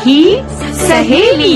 सखी सहेली।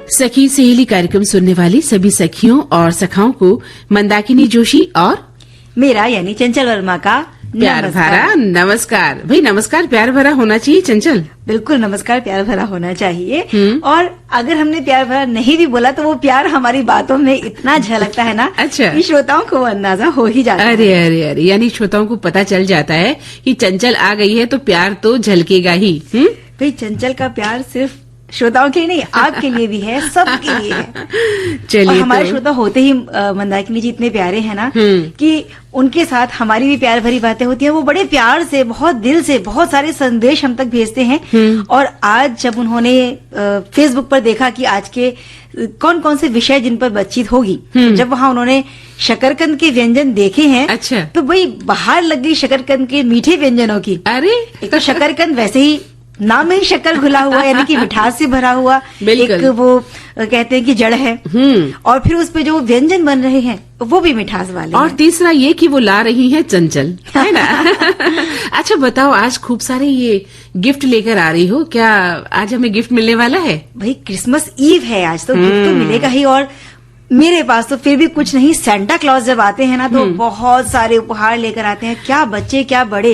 सखी सहेली कार्यक्रम सुनने वाली सभी सखियों और सखाओं को मंदाकिनी जोशी और मेरा यानी चंचल वर्मा का प्यार भरा नमस्कार। भाई नमस्कार प्यार भरा होना चाहिए चंचल। बिल्कुल नमस्कार प्यार भरा होना चाहिए। और अगर हमने प्यार भरा नहीं भी बोला तो वो प्यार हमारी बातों में इतना झलकता है ना। अच्छा। कि श्रोताओं को अंदाजा हो ही जाता है। अरे अरे अरे यानी श्रोताओं को पता चल जाता है कि चंचल आ गई है तो प्यार तो झलकेगा ही। भाई चंचल का प्यार सिर्फ श्रोताओं के लिए नहीं, आपके लिए भी है, सबके लिए है। चलिए और हमारे श्रोता होते ही मंदाकिनी जी इतने प्यारे हैं ना कि उनके साथ हमारी भी प्यार भरी बातें होती हैं। वो बड़े प्यार से, बहुत दिल से, बहुत सारे संदेश हम तक भेजते हैं। और आज जब उन्होंने फेसबुक पर देखा कि आज के कौन कौन से विषय जिन पर बातचीत होगी, तो जब वहाँ उन्होंने शकरकंद के व्यंजन देखे हैं, अच्छा, तो भाई बाहर लग गई शकरकंद के मीठे व्यंजनों की। अरे एक तो शकरकंद वैसे ही नाम में ही शक्कर घुला हुआ, यानी कि मिठास से भरा हुआ एक वो कहते हैं कि जड़ है। और फिर उस पे जो व्यंजन बन रहे हैं वो भी मिठास वाले और हैं। तीसरा ये कि वो ला रही हैं चंचल, है ना। अच्छा बताओ, आज खूब सारे ये गिफ्ट लेकर आ रही हो, क्या आज हमें गिफ्ट मिलने वाला है? भाई क्रिसमस ईव है आज, तो गिफ्ट तो मिलेगा ही। और मेरे पास तो फिर भी कुछ नहीं, सेंटा क्लॉज जब आते हैं ना तो बहुत सारे उपहार लेकर आते हैं। क्या बच्चे क्या बड़े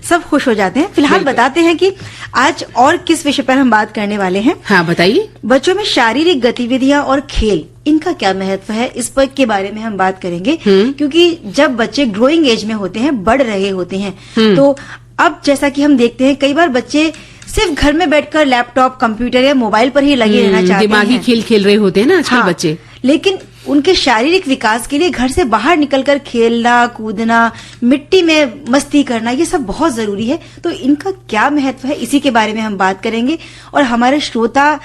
सब खुश हो जाते हैं। फिलहाल बताते हैं कि आज और किस विषय पर हम बात करने वाले हैं। हाँ बताइए। बच्चों में शारीरिक गतिविधियां और खेल, इनका क्या महत्व है, इस पर के बारे में हम बात करेंगे। क्योंकि जब बच्चे ग्रोइंग एज में होते हैं, बढ़ रहे होते हैं, तो अब जैसा कि हम देखते हैं कई बार बच्चे सिर्फ घर में बैठकर लैपटॉप, कंप्यूटर या मोबाइल पर ही लगे रहना चाहते हैं। दिमागी खेल खेल रहे होते हैं ना आजकल बच्चे। लेकिन उनके शारीरिक विकास के लिए घर से बाहर निकलकर खेलना, कूदना, मिट्टी में मस्ती करना, ये सब बहुत जरूरी है। तो इनका क्या महत्व है, इसी के बारे में हम बात करेंगे। और हमारे श्रोता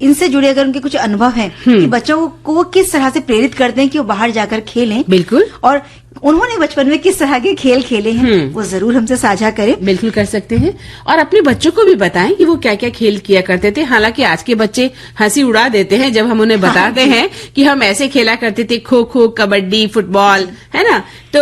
इनसे जुड़े अगर उनके कुछ अनुभव हैं कि बच्चों को वो किस तरह से प्रेरित करते हैं कि वो बाहर जाकर खेलें, बिल्कुल, और उन्होंने बचपन में किस तरह के खेल खेले हैं, वो जरूर हमसे साझा करें। बिल्कुल कर सकते हैं। और अपने बच्चों को भी बताएं कि वो क्या क्या खेल किया करते थे। हालांकि आज के बच्चे हंसी उड़ा देते हैं जब हम उन्हें बताते हैं कि हम ऐसे खेला करते थे, खो खो, कबड्डी, फुटबॉल, है ना। तो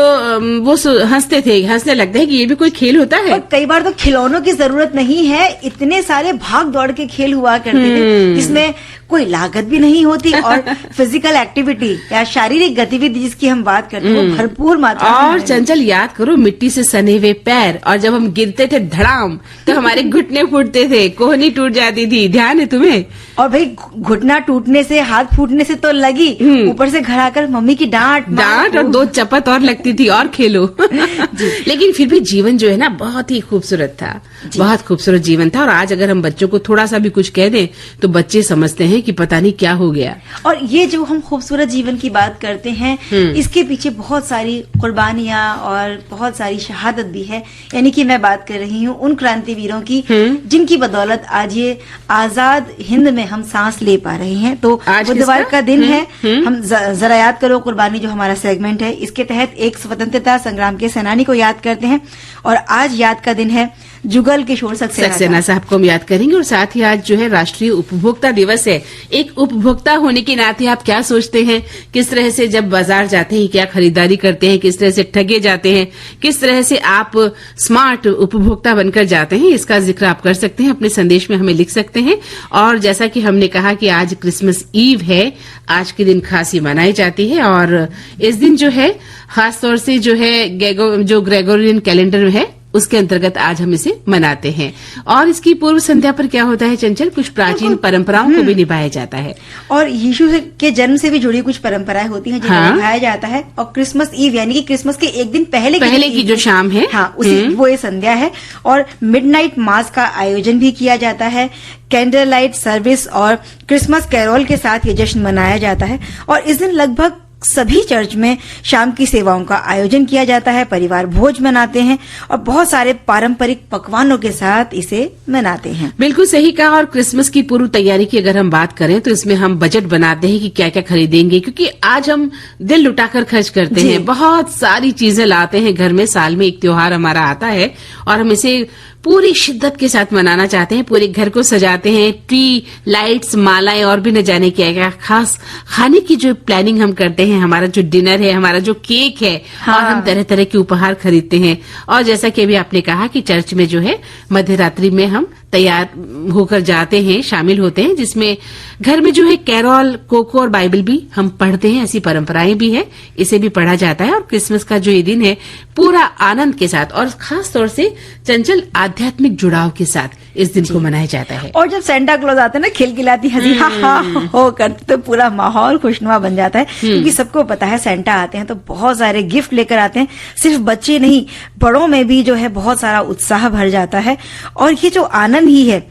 वो हंसते थे, हंसने लगते हैं कि ये भी कोई खेल होता है। और कई बार तो खिलौनों की जरूरत नहीं है, इतने सारे भाग दौड़ के खेल हुआ करते थे जिसमें कोई लागत भी नहीं होती और फिजिकल एक्टिविटी या शारीरिक गतिविधि जिसकी हम बात करते हैं वो भरपूर मात्रा में। और चंचल याद करो, मिट्टी से सने हुए पैर, और जब हम गिरते थे धड़ाम तो हमारे घुटने फूटते थे, कोहनी टूट जाती थी, ध्यान है तुम्हें? और भाई घुटना टूटने से, हाथ फूटने से तो लगी, ऊपर से घर आकर मम्मी की डांट और 2 चपत और लगती थी और खेलो। लेकिन फिर भी जीवन जो है ना बहुत ही खूबसूरत था, बहुत खूबसूरत जीवन था। और आज अगर हम बच्चों को थोड़ा सा भी कुछ कह दें तो बच्चे समझते हैं कि पता नहीं क्या हो गया। और ये जो हम खूबसूरत जीवन की बात करते हैं, इसके पीछे बहुत सारी कुर्बानियां और बहुत सारी शहादत भी है। यानी कि मैं बात कर रही हूँ उन क्रांतिवीरों की जिनकी बदौलत आज ये आजाद हिंद में हम सांस ले पा रहे हैं। तो बुधवार का दिन है, हम जरा याद करो कुर्बानी जो हमारा सेगमेंट है, इसके तहत एक स्वतंत्रता संग्राम के सेनानी को याद करते हैं। और आज याद का दिन है जुगल किशोर सक्सेना साहब को हम याद करेंगे। और साथ ही आज जो है राष्ट्रीय उपभोक्ता दिवस है। एक उपभोक्ता होने के नाते आप क्या सोचते हैं, किस तरह से जब बाजार जाते हैं क्या खरीदारी करते हैं, किस तरह से ठगे जाते हैं, किस तरह से आप स्मार्ट उपभोक्ता बनकर जाते हैं, इसका जिक्र आप कर सकते हैं, अपने संदेश में हमें लिख सकते हैं। और जैसा कि हमने कहा कि आज क्रिसमस ईव है, आज के दिन खासी मनाई जाती है। और इस दिन जो है खासतौर से जो है जो ग्रेगोरियन कैलेंडर में है उसके अंतर्गत आज हम इसे मनाते हैं। और इसकी पूर्व संध्या पर क्या होता है चंचल, कुछ प्राचीन परंपराओं को भी निभाया जाता है। और यीशु के जन्म से भी जुड़ी कुछ परंपराएं होती हैं जिन्हें निभाया जाता है। और क्रिसमस ईव यानी कि क्रिसमस के एक दिन पहले की जो शाम है, हाँ उसी वो ये संध्या है। और मिडनाइट मास का आयोजन भी किया जाता है, कैंडल लाइट सर्विस और क्रिसमस कैरोल के साथ ये जश्न मनाया जाता है। और इस दिन लगभग सभी चर्च में शाम की सेवाओं का आयोजन किया जाता है, परिवार भोज मनाते हैं और बहुत सारे पारंपरिक पकवानों के साथ इसे मनाते हैं। बिल्कुल सही कहा। और क्रिसमस की पूर्व तैयारी की अगर हम बात करें तो इसमें हम बजट बनाते हैं कि क्या क्या खरीदेंगे, क्योंकि आज हम दिल लुटाकर खर्च करते हैं, बहुत सारी चीजें लाते हैं घर में। साल में एक त्योहार हमारा आता है और हम इसे पूरी शिद्दत के साथ मनाना चाहते हैं, पूरे घर को सजाते हैं, ट्री, लाइट्स, मालाएं और भी न जाने क्या खास खाने की जो प्लानिंग हम करते हैं, हमारा जो डिनर है, हमारा जो केक है, और हम तरह तरह के उपहार खरीदते हैं। और जैसा कि अभी आपने कहा कि चर्च में जो है मध्य रात्रि में हम तैयार होकर जाते हैं, शामिल होते हैं, जिसमें घर में जो है कैरॉल, कोको और बाइबल भी हम पढ़ते हैं। ऐसी परंपराएं भी है, इसे भी पढ़ा जाता है। और क्रिसमस का जो ये दिन है पूरा आनंद के साथ और खास तौर से चंचल आध्यात्मिक जुड़ाव के साथ इस दिन को मनाया जाता है। और जब सेंटा क्लॉज आते हैं ना, खिलखिलाती हंसी हा हा हो करते, तो पूरा माहौल खुशनुमा बन जाता है। क्योंकि सबको पता है सेंटा आते हैं तो बहुत सारे गिफ्ट लेकर आते हैं। सिर्फ बच्चे नहीं, बड़ों में भी जो है बहुत सारा उत्साह भर जाता है। और ये जो आनंद ही है,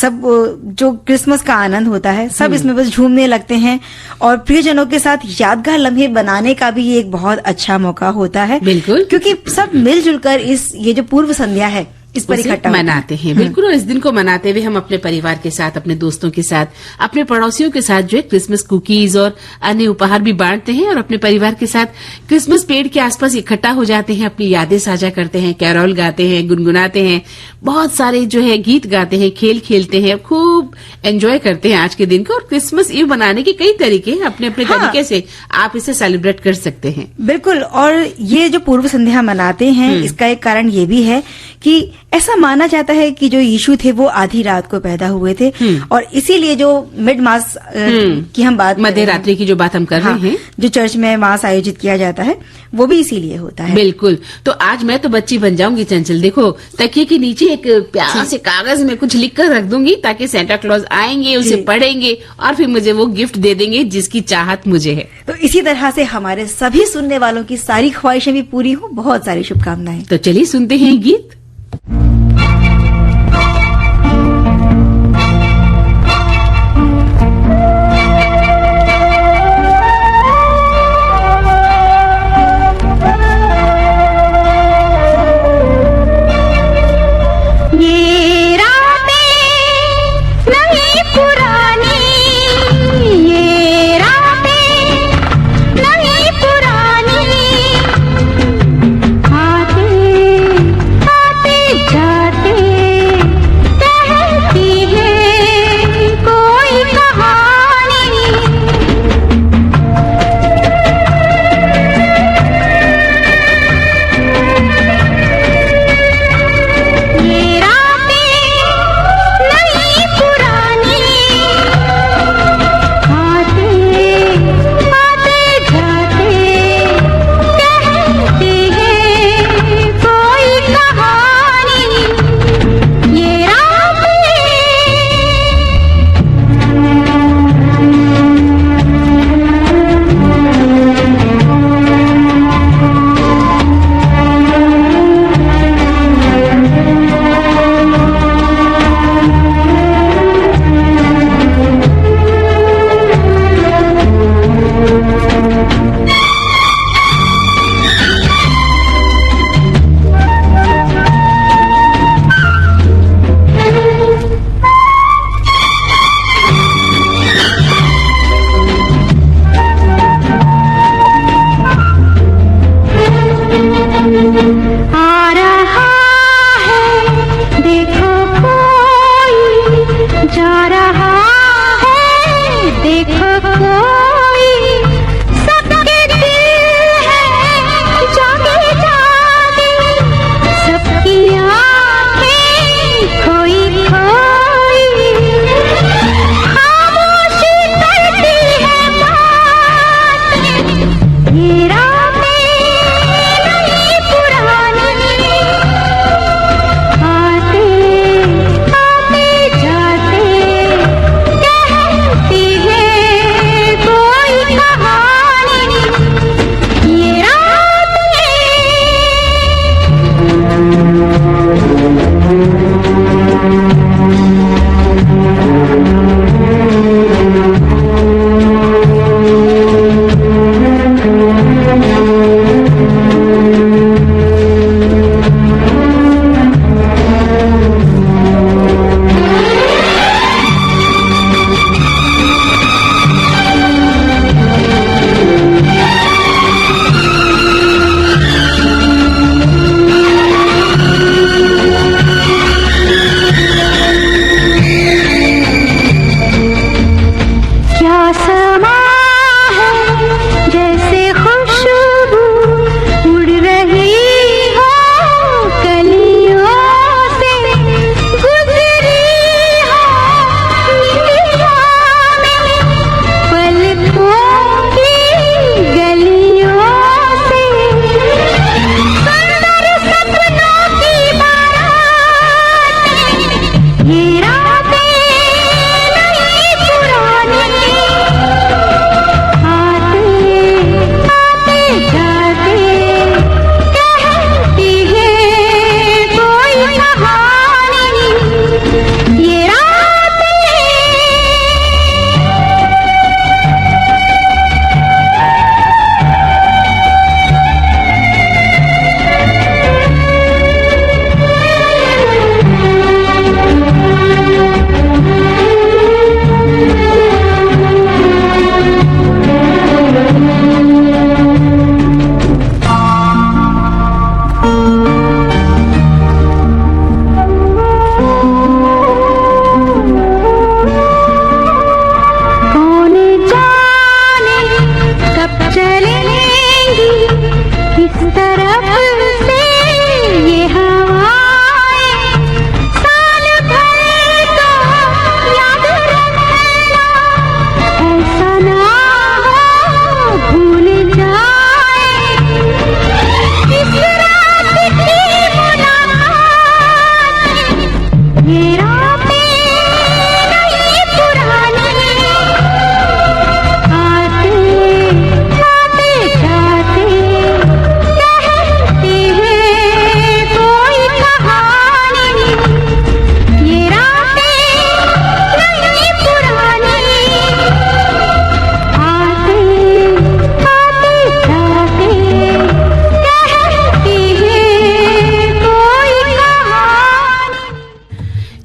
सब जो क्रिसमस का आनंद होता है, सब इसमें बस झूमने लगते हैं। और प्रियजनों के साथ यादगार लम्हे बनाने का भी ये एक बहुत अच्छा मौका होता है। बिल्कुल, क्योंकि सब मिलजुल कर ये जो पूर्व संध्या है इस पर इकट्ठा मनाते हैं। बिल्कुल, और इस दिन को मनाते हुए हम अपने परिवार के साथ, अपने दोस्तों के साथ, अपने पड़ोसियों के साथ जो है क्रिसमस कुकीज और अन्य उपहार भी बांटते हैं। और अपने परिवार के साथ क्रिसमस पेड़ के आसपास इकट्ठा हो जाते हैं, अपनी यादें साझा करते हैं, कैरॉल गाते हैं, गुनगुनाते हैं, बहुत सारे जो है गीत गाते हैं, खेल खेलते हैं, खूब एंजॉय करते हैं आज के दिन को। और क्रिसमस ईव बनाने के कई तरीके हैं, अपने अपने तरीके से आप इसे सेलिब्रेट कर सकते हैं। बिल्कुल, और ये जो पूर्व संध्या मनाते हैं, इसका एक कारण ये भी है कि ऐसा माना जाता है कि जो यीशु थे वो आधी रात को पैदा हुए थे। और इसीलिए जो मिड मास की हम बात, मध्य रात्रि की जो बात हम कर रहे हैं, जो चर्च में मास आयोजित किया जाता है, वो भी इसीलिए होता है। बिल्कुल, तो आज मैं तो बच्ची बन जाऊंगी चंचल। देखो, तकिए के नीचे एक प्यारा से कागज में कुछ लिख कर रख दूंगी, ताकि सेंटा क्लॉज आएंगे, उसे पढ़ेंगे और फिर मुझे वो गिफ्ट दे देंगे जिसकी चाहत मुझे है। तो इसी तरह से हमारे सभी सुनने वालों की सारी ख्वाहिशें भी पूरी हो। बहुत सारी शुभकामनाएं। तो चलिए सुनते हैं गीत।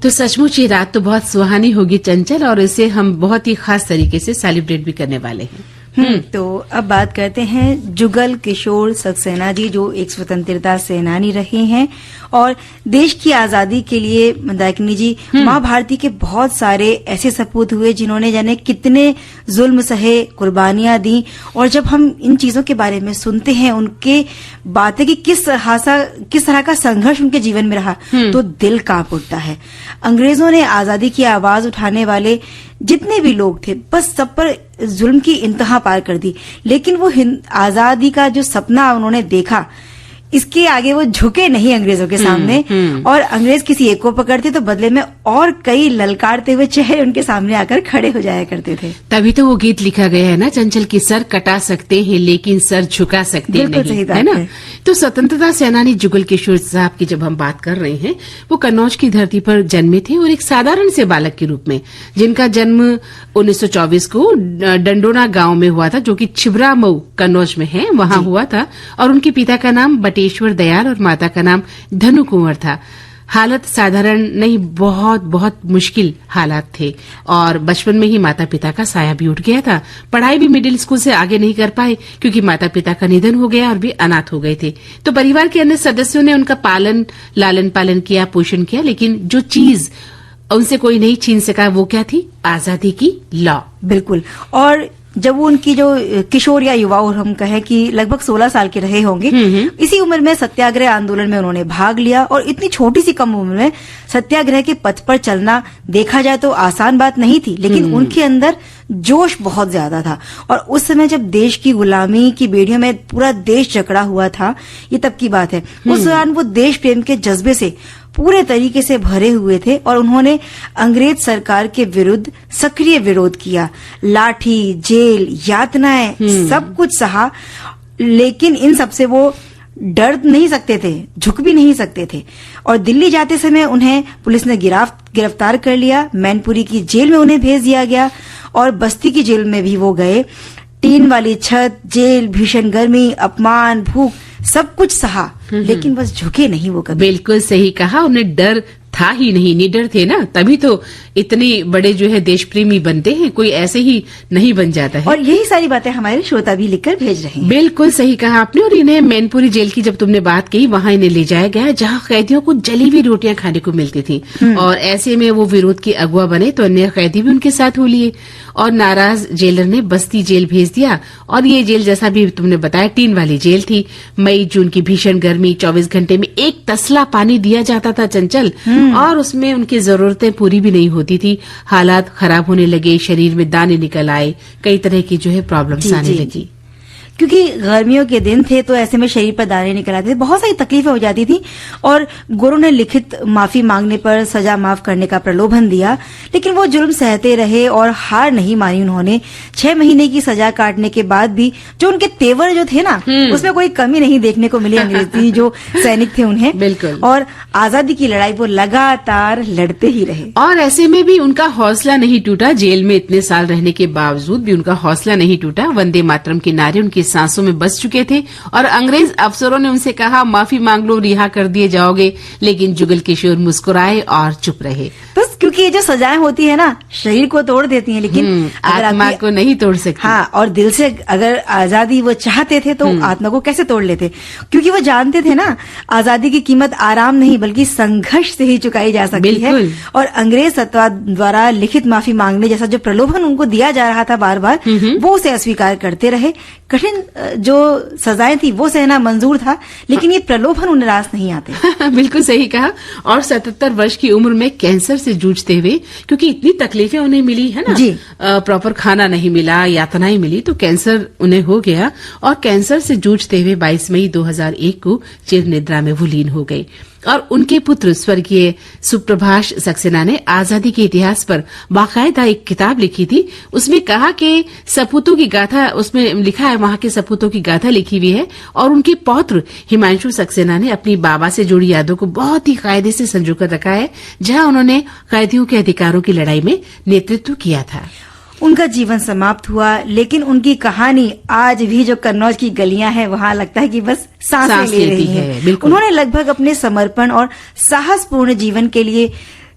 तो सचमुच ये रात तो बहुत सुहानी होगी चंचल, और इसे हम बहुत ही खास तरीके से सेलिब्रेट भी करने वाले हैं। तो अब बात करते हैं जुगल किशोर सक्सेना जी, जो एक स्वतंत्रता सेनानी रहे हैं और देश की आजादी के लिए मंदाकिनी जी माँ भारती के बहुत सारे ऐसे सपूत हुए जिन्होंने जाने कितने जुल्म सहे, कुर्बानियां दी। और जब हम इन चीजों के बारे में सुनते हैं, उनके बातें कि किस तरह का संघर्ष उनके जीवन में रहा, तो दिल कांप उठता है। अंग्रेजों ने आजादी की आवाज उठाने वाले जितने भी लोग थे, बस सब पर जुल्म की इंतहा पार कर दी। लेकिन वो आजादी का जो सपना उन्होंने देखा, इसके आगे वो झुके नहीं अंग्रेजों के सामने। और अंग्रेज किसी एक को पकड़ते तो बदले में और कई ललकारते हुए चेहरे उनके सामने आकर खड़े हो जाया करते थे। तभी तो वो गीत लिखा गया है ना चंचल, की सर कटा सकते हैं लेकिन सर झुका सकते नहीं, है ना। तो स्वतंत्रता सेनानी जुगल किशोर साहब की जब हम बात कर रहे हैं, वो कन्नौज की धरती पर जन्मे थे और एक साधारण से बालक के रूप में, जिनका जन्म 1924 को डंडोना गांव में हुआ था, जो कि छिबरा मऊ कन्नौज में है, वहां हुआ था। और उनके पिता का नाम बटेश्वर दयाल और माता का नाम धनु कुंवर था। हालत साधारण नहीं, बहुत बहुत मुश्किल हालात थे और बचपन में ही माता पिता का साया भी उठ गया था। पढ़ाई भी मिडिल स्कूल से आगे नहीं कर पाए क्योंकि माता पिता का निधन हो गया और भी अनाथ हो गए थे। तो परिवार के अन्य सदस्यों ने उनका लालन पालन किया, पोषण किया, लेकिन जो चीज उनसे कोई नहीं छीन सका वो क्या थी? आजादी की लौ। बिल्कुल। और जब वो उनकी जो किशोर या युवा, और हम कहें कि लगभग 16 साल के रहे होंगे, इसी उम्र में सत्याग्रह आंदोलन में उन्होंने भाग लिया। और इतनी छोटी सी कम उम्र में सत्याग्रह के पथ पर चलना देखा जाए तो आसान बात नहीं थी, लेकिन उनके अंदर जोश बहुत ज्यादा था। और उस समय जब देश की गुलामी की बेड़ियों में पूरा देश जकड़ा हुआ था, ये तब की बात है, उस दौरान वो देश प्रेम के जज्बे से पूरे तरीके से भरे हुए थे और उन्होंने अंग्रेज सरकार के विरुद्ध सक्रिय विरोध किया। लाठी, जेल, यातनाएं, सब कुछ सहा, लेकिन इन सब से वो डर नहीं सकते थे, झुक भी नहीं सकते थे। और दिल्ली जाते समय उन्हें पुलिस ने गिरफ्तार कर लिया। मैनपुरी की जेल में उन्हें भेज दिया गया और बस्ती की जेल में भी वो गए। टीन वाली छत, जेल, भीषण गर्मी, अपमान, भूख, सब कुछ सहा, लेकिन बस झुके नहीं वो कभी। बिल्कुल सही कहा, उन्हें डर था ही नहीं, निडर थे ना, तभी तो इतने बड़े जो है देश प्रेमी बनते हैं, कोई ऐसे ही नहीं बन जाता है। और यही सारी बातें हमारे श्रोता भी लिखकर भेज रहे हैं। बिल्कुल सही कहा आपने। और इन्हें मैनपुरी जेल की जब तुमने बात की, वहां इन्हें ले जाया गया जहां कैदियों को जली हुई रोटियां खाने को मिलती थी। और ऐसे में वो विरोध के अगुआ बने तो अन्य कैदी भी उनके साथ हो लिए और नाराज जेलर ने बस्ती जेल भेज दिया। और ये जेल, जैसा भी तुमने बताया, टीन वाली जेल थी। मई जून की भीषण गर्मी, 24 घंटे में एक तसला पानी दिया जाता था चंचल, और उसमें उनकी जरूरतें पूरी भी नहीं होती थी। हालात खराब होने लगे, शरीर में दाने निकल आए, कई तरह की जो है प्रॉब्लम्स आने लगी। क्योंकि गर्मियों के दिन थे तो ऐसे में शरीर पर दाने निकल आते थे, बहुत सारी तकलीफें हो जाती थी। और गुरु ने लिखित माफी मांगने पर सजा माफ करने का प्रलोभन दिया, लेकिन वो जुल्म सहते रहे और हार नहीं मानी उन्होंने। 6 महीने की सजा काटने के बाद भी जो उनके तेवर जो थे ना, उसमें कोई कमी नहीं देखने को मिली अंग्रेजी जो सैनिक थे उन्हें। बिल्कुल। और आजादी की लड़ाई वो लगातार लड़ते ही रहे। और ऐसे में भी उनका हौसला नहीं टूटा। जेल में इतने साल रहने के बावजूद भी उनका हौसला नहीं टूटा। वंदे मातरम के नारे उनकी सांसों में बस चुके थे और अंग्रेज अफसरों ने उनसे कहा, माफी मांग लो, रिहा कर दिए जाओगे। लेकिन जुगल किशोर मुस्कुराए और चुप रहे। बस क्योंकि ये जो सजाएं होती है ना, शरीर को तोड़ देती हैं, लेकिन आत्मा को नहीं तोड़ सकती। हाँ, और दिल से अगर आजादी वो चाहते थे तो आत्मा को कैसे तोड़ लेते? क्योंकि वो जानते थे ना, आजादी की कीमत आराम नहीं बल्कि संघर्ष से ही चुकाई जा सकती है। और अंग्रेज सत्ता द्वारा लिखित माफी मांगने जैसा जो प्रलोभन उनको दिया जा रहा था बार बार, वो उसे अस्वीकार करते रहे। कठिन जो सजाएं थी वो सहना मंजूर था, लेकिन ये प्रलोभन उन्हें रास नहीं आते। बिल्कुल सही कहा। और 77 वर्ष की उम्र में कैंसर से जूझते हुए, क्योंकि इतनी तकलीफें उन्हें मिली है ना जी, प्रॉपर खाना नहीं मिला, यातनाएं मिली, तो कैंसर उन्हें हो गया। और कैंसर से जूझते हुए 22 मई 2001 को चिर निद्रा में वो लीन हो गए। और उनके पुत्र स्वर्गीय सुप्रभाष सक्सेना ने आजादी के इतिहास पर बाकायदा एक किताब लिखी थी। उसमें कहा कि सपूतों की गाथा, उसमें लिखा है, वहां के सपूतों की गाथा लिखी हुई है। और उनके पौत्र हिमांशु सक्सेना ने अपनी बाबा से जुड़ी यादों को बहुत ही कायदे से संजो कर रखा है, जहां उन्होंने कैदियों के अधिकारों की लड़ाई में नेतृत्व किया था। उनका जीवन समाप्त हुआ, लेकिन उनकी कहानी आज भी जो कन्नौज की गलियां हैं, वहां लगता है कि बस सांसें ले रही हैं। उन्होंने लगभग अपने समर्पण और साहसपूर्ण जीवन के लिए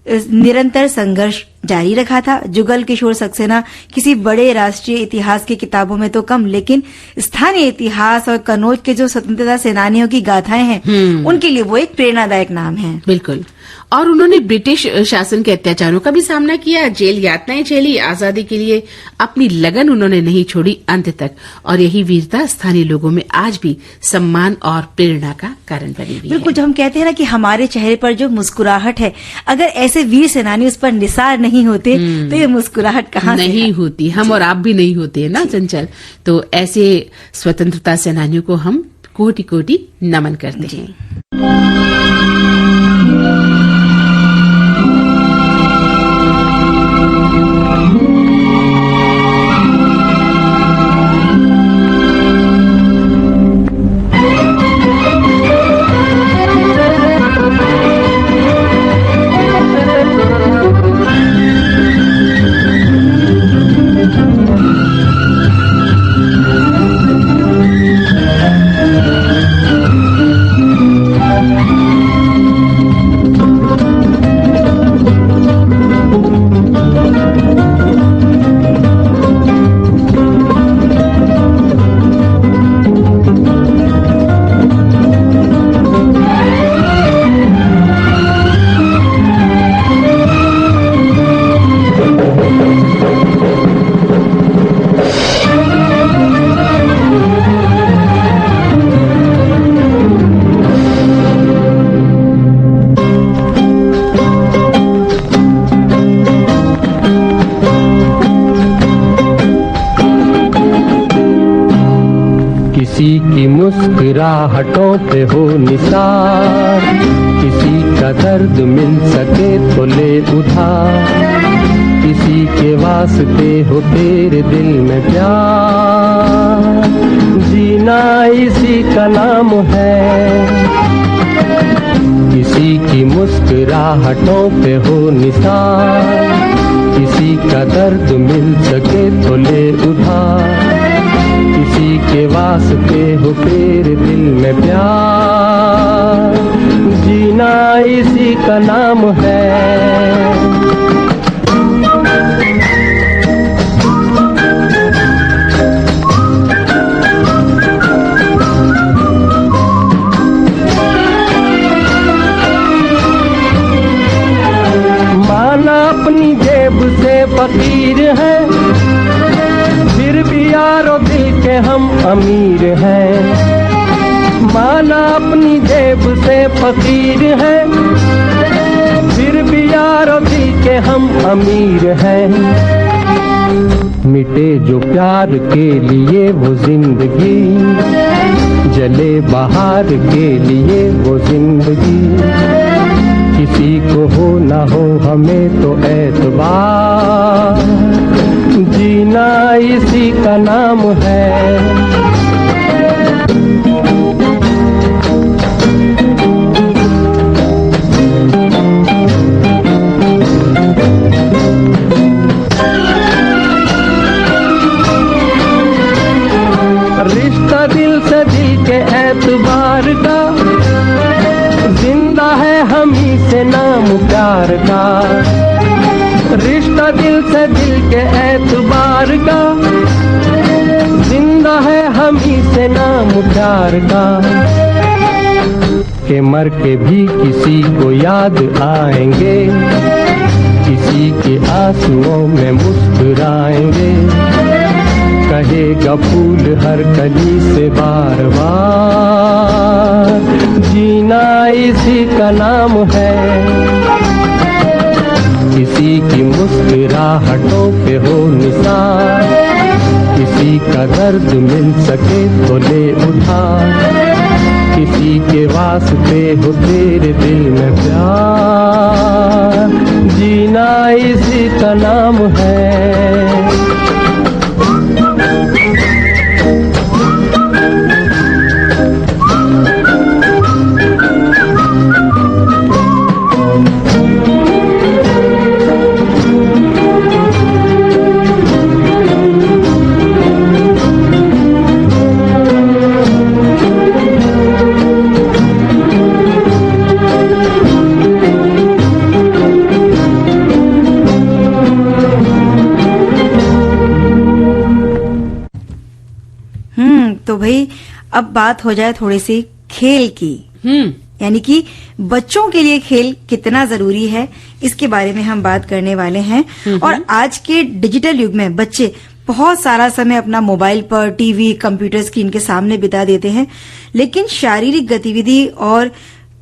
निरंतर संघर्ष जारी रखा था। जुगल किशोर सक्सेना किसी बड़े राष्ट्रीय इतिहास की किताबों में तो कम, लेकिन स्थानीय इतिहास और कन्नौज के जो स्वतंत्रता सेनानियों की गाथाएं हैं उनके लिए वो एक प्रेरणादायक नाम है। बिल्कुल। और उन्होंने ब्रिटिश शासन के अत्याचारों का भी सामना किया, जेल यातनाएं झेली, आजादी के लिए अपनी लगन उन्होंने नहीं छोड़ी अंत तक, और यही वीरता स्थानीय लोगों में आज भी सम्मान और प्रेरणा का कारण बनी हुई है। बिल्कुल, जो हम कहते हैं ना कि हमारे चेहरे पर जो मुस्कुराहट है, अगर ऐसे वीर सेनानी उस पर निसार नहीं होते तो ये मुस्कुराहट कहाँ से नहीं होती। हम और आप भी नहीं होते ना चंचल। तो ऐसे स्वतंत्रता सेनानियों को हम कोटि कोटि नमन करते हैं। किसी की मुस्कुराहटों पे हो निसार, किसी का दर्द मिल सके तो ले उधार, किसी के वास्ते हो तेरे दिल में प्यार, जीना इसी का नाम है। किसी की मुस्कुराहटों पे हो निसार, किसी का दर्द मिल सके तो ले उधार, किसी के वास्ते हो तेरे दिल में प्यार, जीना इसी का नाम है। माना अपनी जेब से फकीर है, फिर भी यारो दिल के हम अमीर हैं। माना अपनी जेब से फकीर है, फिर भी यारो दिल के हम अमीर हैं। मिटे जो प्यार के लिए वो जिंदगी, जले बहार के लिए वो जिंदगी, किसी को हो ना हो हमें तो एतबार, जीना इसी का नाम है। रिश्ता दिल से दिल के एतबार का, जिंदा है हम ही से नाम प्यार का। रिश्ता दिल से दिल के एतबार का, जिंदा है हम ही से नाम प्यार का। के मर के भी किसी को याद आएंगे, किसी के आंसुओं में मुस्कुराएंगे, कहेगा फूल हर कली से बार बार, जीना इसी का नाम है। किसी की मुस्कुराहटों पे हो निसार, किसी का दर्द मिल सके तो ले उधार, किसी के वास्ते हो तेरे दिल में प्यार, जीना इसी का नाम है। तो भाई अब बात हो जाए थोड़ी सी खेल की। यानी कि बच्चों के लिए खेल कितना जरूरी है, इसके बारे में हम बात करने वाले हैं। और आज के डिजिटल युग में बच्चे बहुत सारा समय अपना मोबाइल पर, टीवी, कंप्यूटर स्क्रीन के सामने बिता देते हैं, लेकिन शारीरिक गतिविधि और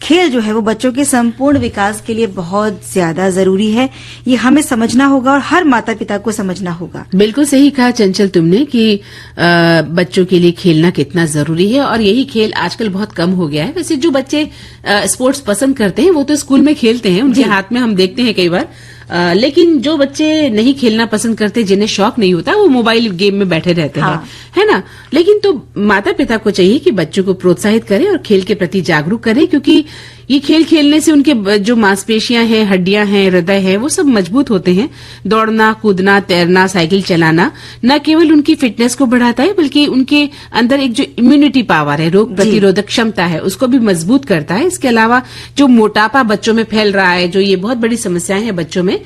खेल जो है वो बच्चों के संपूर्ण विकास के लिए बहुत ज्यादा जरूरी है। ये हमें समझना होगा और हर माता पिता को समझना होगा। बिल्कुल सही कहा चंचल तुमने कि बच्चों के लिए खेलना कितना जरूरी है, और यही खेल आजकल बहुत कम हो गया है। वैसे जो बच्चे स्पोर्ट्स पसंद करते हैं वो तो स्कूल में खेलते हैं, उनके हाथ में हम देखते हैं कई बार, लेकिन जो बच्चे नहीं खेलना पसंद करते, जिन्हें शौक नहीं होता, वो मोबाइल गेम में बैठे रहते हैं, है ना। लेकिन तो माता पिता को चाहिए कि बच्चों को प्रोत्साहित करें और खेल के प्रति जागरूक करें, क्योंकि ये खेल खेलने से उनके जो मांसपेशियां हैं, हड्डियां हैं, हृदय है, वो सब मजबूत होते हैं। दौड़ना, कूदना, तैरना, साइकिल चलाना न केवल उनकी फिटनेस को बढ़ाता है, बल्कि उनके अंदर एक जो इम्यूनिटी पावर है, रोग प्रतिरोधक क्षमता है, उसको भी मजबूत करता है। इसके अलावा जो मोटापा बच्चों में फैल रहा है, जो ये बहुत बड़ी समस्याएं हैं बच्चों में,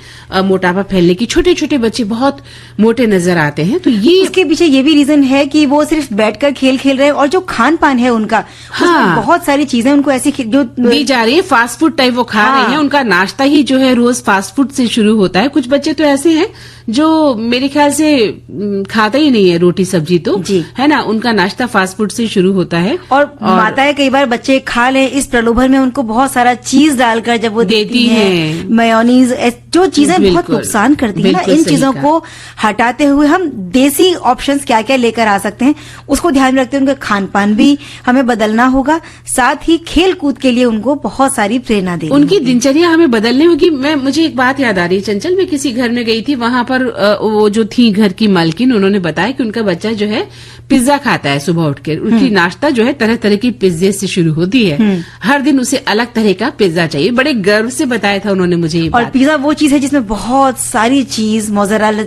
मोटापा फैलने की, छोटे छोटे बच्चे बहुत मोटे नजर आते हैं, तो ये इसके पीछे ये भी रीजन है कि वो सिर्फ बैठकर खेल खेल रहे हैं, और जो खान पान है उनका, उसमें बहुत सारी चीजें उनको ऐसी जो दी जा रही है, फास्ट फूड टाइप वो खा रहे हैं। उनका नाश्ता ही जो है रोज फास्ट फूड से शुरू होता है। कुछ बच्चे तो ऐसे हैं जो मेरे ख्याल से खाता ही नहीं है रोटी सब्जी, तो है ना, उनका नाश्ता फास्ट फूड से शुरू होता है। और माताएं कई बार बच्चे खा लें इस प्रलोभन में उनको बहुत सारा चीज डालकर जब वो देती हैं, मेयोनीज, जो चीजें बहुत नुकसान करती है ना, इन चीजों को हटाते हुए हम देसी ऑप्शंस क्या क्या लेकर आ सकते हैं, उसको ध्यान में रखते हुए उनका खान पान भी हमें बदलना होगा। साथ ही खेल कूद के लिए उनको बहुत सारी प्रेरणा देनी, उनकी दिनचर्या हमें बदलनी होगी। मुझे एक बात याद आ रही है चंचल, मैं किसी घर में गई थी, वहां पर वो जो थी घर की मालकिन, उन्होंने बताया कि उनका बच्चा जो है पिज्जा खाता है सुबह उठकर। उनकी नाश्ता जो है तरह तरह की पिज्जे से शुरू होती है। हर दिन उसे अलग तरह का पिज्जा चाहिए। बड़े गर्व से बताया था उन्होंने मुझे ये बात। और पिज्जा वो चीज है जिसमें बहुत सारी चीज, मोज़रेला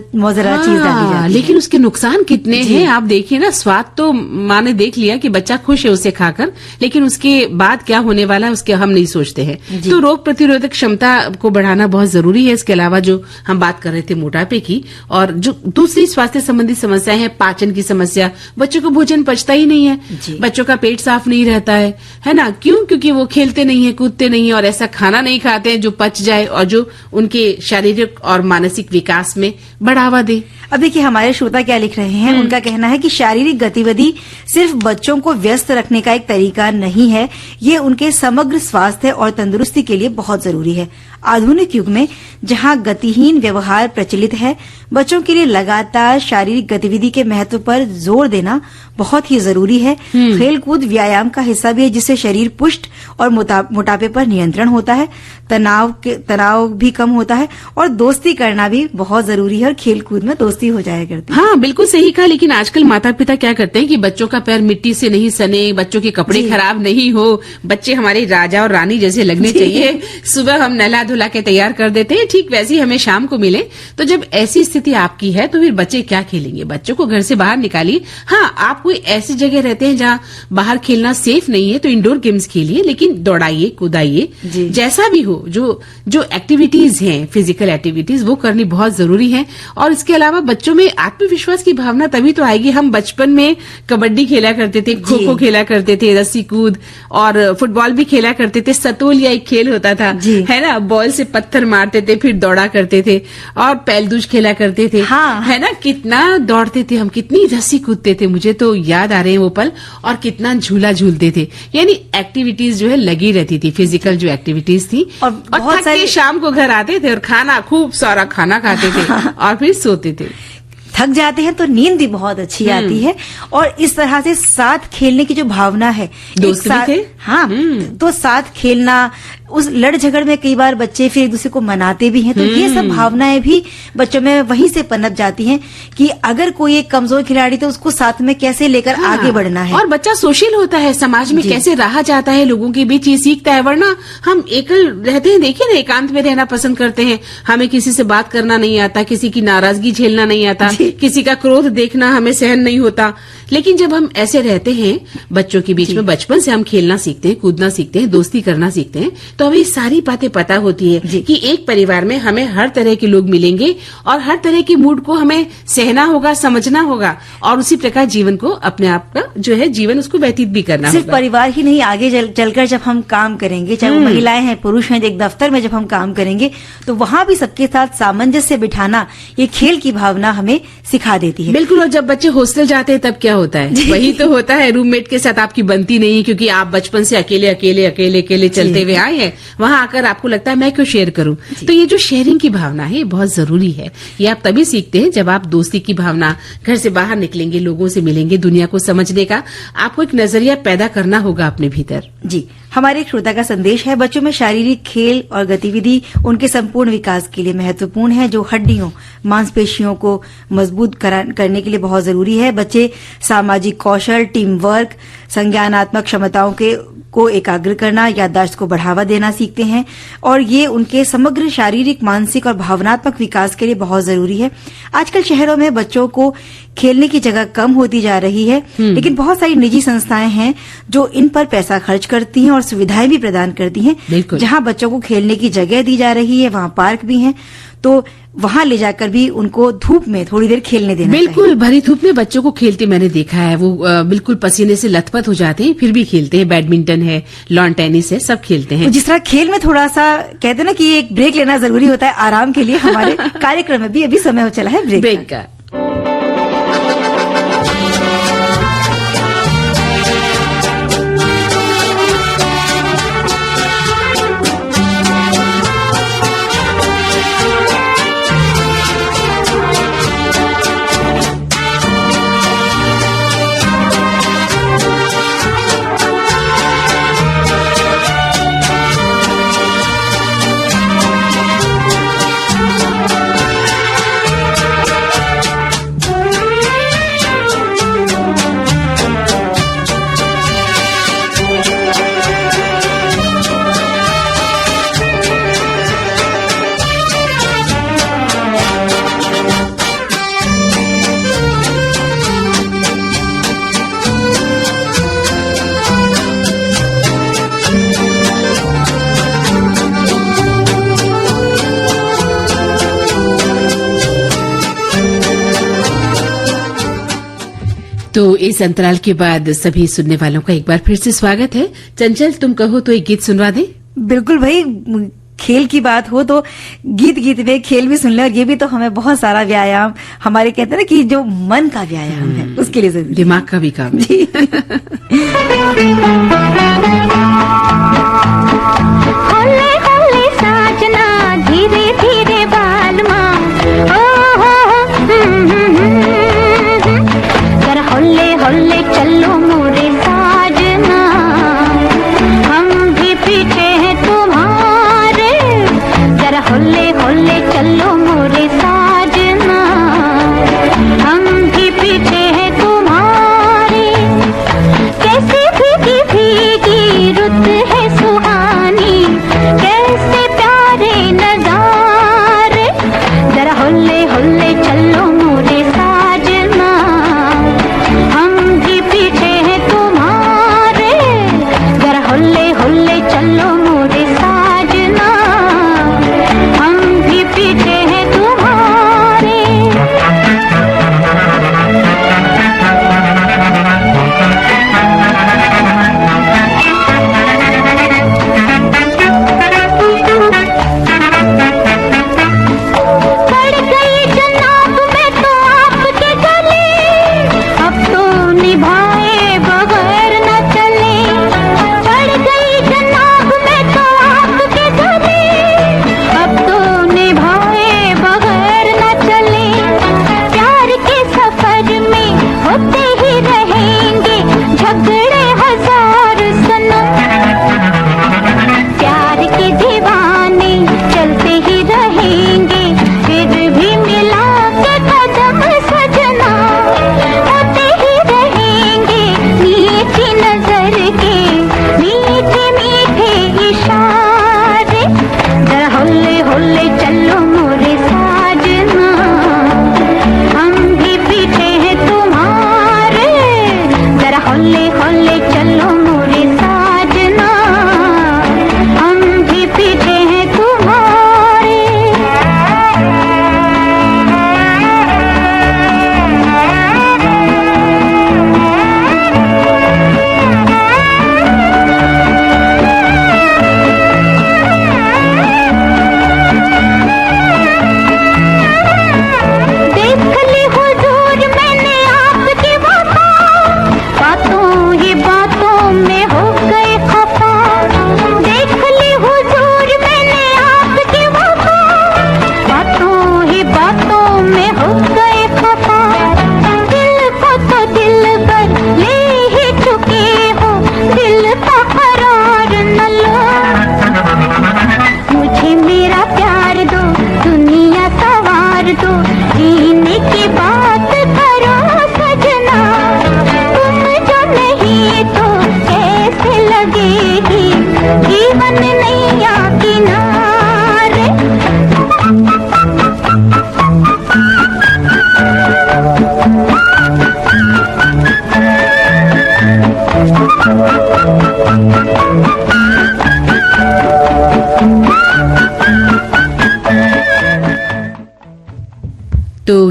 चीज डाली जाती है, लेकिन उसके नुकसान कितने हैं आप देखिए ना। स्वाद तो माँ ने देख लिया कि बच्चा खुश है उसे खाकर, लेकिन उसके बाद क्या होने वाला है उसके हम नहीं सोचते हैं। तो रोग प्रतिरोधक क्षमता को बढ़ाना बहुत जरूरी है। इसके अलावा जो हम बात कर रहे थे मोटापे की, और जो दूसरी स्वास्थ्य संबंधी समस्याएं हैं, पाचन की समस्या, बच्चों को भोजन पचता ही नहीं है, बच्चों का पेट साफ नहीं रहता है ना। क्यों? क्योंकि वो खेलते नहीं है, कूदते नहीं है, और ऐसा खाना नहीं खाते हैं जो पच जाए और जो उनके शारीरिक और मानसिक विकास में बढ़ावा दे। अब देखिए हमारे श्रोता क्या लिख रहे हैं। उनका कहना है कि शारीरिक गतिविधि सिर्फ बच्चों को व्यस्त रखने का एक तरीका नहीं है, ये उनके समग्र स्वास्थ्य और तंदुरुस्ती के लिए बहुत जरूरी है। आधुनिक युग में जहां गतिहीन व्यवहार प्रचलित है, बच्चों के लिए लगातार शारीरिक गतिविधि के महत्व पर जोर देना बहुत ही जरूरी है। खेलकूद व्यायाम का हिस्सा भी है, जिससे शरीर पुष्ट और मोटापे पर नियंत्रण होता है, तनाव भी कम होता है, और दोस्ती करना भी बहुत जरूरी है, और खेलकूद में दोस्ती हो जाया करती है। हाँ, बिल्कुल सही कहा। लेकिन आजकल माता पिता क्या करते हैं कि बच्चों का पैर मिट्टी से नहीं सने, बच्चों के कपड़े खराब नहीं हो, बच्चे हमारे राजा और रानी जैसे लगने चाहिए, सुबह हम नहला धुला के तैयार कर देते हैं, ठीक वैसे ही हमें शाम को मिले। तो जब ऐसी स्थिति आपकी है तो फिर बच्चे क्या खेलेंगे? बच्चों को घर से बाहर निकालिए। हाँ, आप कोई ऐसी जगह रहते हैं जहाँ बाहर खेलना सेफ नहीं है तो इंडोर गेम्स खेलिए, लेकिन दौड़ाइए, कूदाइए, जैसा भी हो। जो एक्टिविटीज हैं, फिजिकल एक्टिविटीज, वो करनी बहुत जरूरी है। और इसके अलावा बच्चों में आत्मविश्वास की भावना तभी तो आएगी। हम बचपन में कबड्डी खेला करते थे, खो खो खेला करते थे, रस्सी कूद, और फुटबॉल भी खेला करते थे। सतोलिया एक खेल होता था, है ना, बॉल से पत्थर मारते थे, फिर दौड़ा करते थे, और पैलदूज खेला करते थे, है ना। कितना दौड़ते थे हम, कितनी रस्सी कूदते थे, मुझे तो याद आ रहे हैं वो पल, और कितना झूला झूलते थे। यानी एक्टिविटीज जो है लगी रहती थी, फिजिकल जो एक्टिविटीज थी। और थक के शाम को घर आते थे और खाना, खूब सारा खाना खाते थे और फिर सोते थे। थक जाते हैं तो नींद भी बहुत अच्छी आती है, और इस तरह से साथ खेलने की जो भावना है, दोस्त भी थे। हाँ, तो साथ खेलना, उस लड़ झगड़ में कई बार बच्चे फिर एक दूसरे को मनाते भी हैं, तो ये सब भावनाएं भी बच्चों में वहीं से पनप जाती हैं कि अगर कोई एक कमजोर खिलाड़ी तो उसको साथ में कैसे लेकर आगे बढ़ना है। और बच्चा सोशल होता है, समाज में कैसे रहा जाता है, लोगों के बीच ये सीखता है। वरना हम एकल रहते हैं, देखिए ना, एकांत में रहना पसंद करते हैं, हमें किसी से बात करना नहीं आता, किसी की नाराजगी झेलना नहीं आता, किसी का क्रोध देखना हमें सहन नहीं होता, लेकिन जब हम ऐसे रहते हैं बच्चों के बीच में, बचपन से हम खेलना सीखते हैं, कूदना सीखते हैं, दोस्ती करना सीखते हैं, तो हमें सारी बातें पता होती है कि एक परिवार में हमें हर तरह के लोग मिलेंगे और हर तरह के मूड को हमें सहना होगा, समझना होगा और उसी प्रकार जीवन को, अपने आप का जो है जीवन, उसको व्यतीत भी करना सिर्फ होगा। परिवार ही नहीं, आगे चलकर जब हम काम करेंगे, चाहे वो महिलाएं हैं, पुरुष हैं, एक दफ्तर में जब हम काम करेंगे तो वहां भी सबके साथ सामंजस्य बिठाना ये खेल की भावना हमें सिखा देती है। बिल्कुल। और जब बच्चे हॉस्टल जाते हैं तब क्या होता है? वही तो होता है, रूममेट के साथ आपकी बनती नहीं है क्योंकि आप बचपन से अकेले अकेले अकेले अकेले चलते हुए आए हैं। वहां आकर आपको लगता है मैं क्यों शेयर करूं? तो ये जो शेयरिंग की भावना है ये बहुत जरूरी है। ये आप तभी सीखते हैं जब आप दोस्ती की भावना, घर से बाहर निकलेंगे, लोगों से मिलेंगे, दुनिया को समझने का आपको एक नजरिया पैदा करना होगा अपने भीतर। जी, हमारे एक श्रोता का संदेश है, बच्चों में शारीरिक खेल और गतिविधि उनके संपूर्ण विकास के लिए महत्वपूर्ण है, जो हड्डियों, मांसपेशियों को मजबूत करने के लिए बहुत जरूरी है। बच्चे सामाजिक कौशल, टीम वर्क, संज्ञानात्मक क्षमताओं को एकाग्र करना, याददाश्त को बढ़ावा देना सीखते हैं और ये उनके समग्र शारीरिक, मानसिक और भावनात्मक विकास के लिए बहुत जरूरी है। आजकल शहरों में बच्चों को खेलने की जगह कम होती जा रही है, लेकिन बहुत सारी निजी संस्थाएं हैं जो इन पर पैसा खर्च करती हैं और सुविधाएं भी प्रदान करती हैं। जहां बच्चों को खेलने की जगह दी जा रही है वहां पार्क भी हैं, तो वहां ले जाकर भी उनको धूप में थोड़ी देर खेलने देना चाहिए। बिल्कुल, भरी धूप में बच्चों को खेलते मैंने देखा है, वो बिल्कुल पसीने से लथपथ हो जाते हैं, फिर भी खेलते हैं। बैडमिंटन है, लॉन टेनिस है, सब खेलते हैं। तो जिस तरह खेल में थोड़ा सा कहते हैं ना कि एक ब्रेक लेना जरूरी होता है आराम के लिए, हमारे कार्यक्रम में भी अभी समय हो चला है ब्रेक का। तो इस अंतराल के बाद सभी सुनने वालों का एक बार फिर से स्वागत है। चंचल, तुम कहो तो एक गीत सुनवा दे। बिल्कुल भाई, खेल की बात हो तो गीत में खेल भी सुन ले, और ये भी तो हमें बहुत सारा व्यायाम, हमारे कहते हैं ना कि जो मन का व्यायाम है उसके लिए जरूरी, दिमाग का भी काम है। होले होले साजना, धीरे धीरे बालमा, जरा होले होले चलो मोरे साजना, हम भी पीछे हैं तुम्हारे, जरा होले होले चलो मोरे साजना, हम भी पीछे हैं तुम्हारे, कैसी भीगी भीगी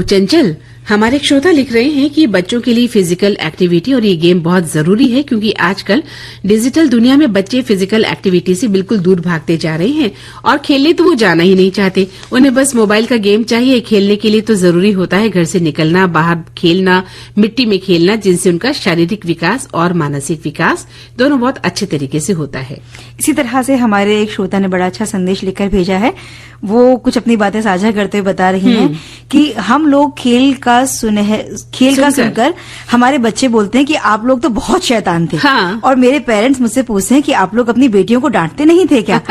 चंचल, हमारे एक श्रोता लिख रहे हैं कि बच्चों के लिए फिजिकल एक्टिविटी और ये गेम बहुत जरूरी है, क्योंकि आजकल डिजिटल दुनिया में बच्चे फिजिकल एक्टिविटी से बिल्कुल दूर भागते जा रहे हैं और खेलने तो वो जाना ही नहीं चाहते। उन्हें बस मोबाइल का गेम चाहिए। खेलने के लिए तो जरूरी होता है घर से निकलना, बाहर खेलना, मिट्टी में खेलना, जिनसे उनका शारीरिक विकास और मानसिक विकास दोनों बहुत अच्छे तरीके से होता है। इसी तरह से हमारे एक श्रोता ने बड़ा अच्छा संदेश लिखकर भेजा है। वो कुछ अपनी बातें साझा करते हुए बता रही हैं कि हम लोग खेल का सुनकर हमारे बच्चे बोलते हैं कि आप लोग तो बहुत शैतान थे। हाँ। और मेरे पेरेंट्स मुझसे पूछते हैं कि आप लोग अपनी बेटियों को डांटते नहीं थे क्या?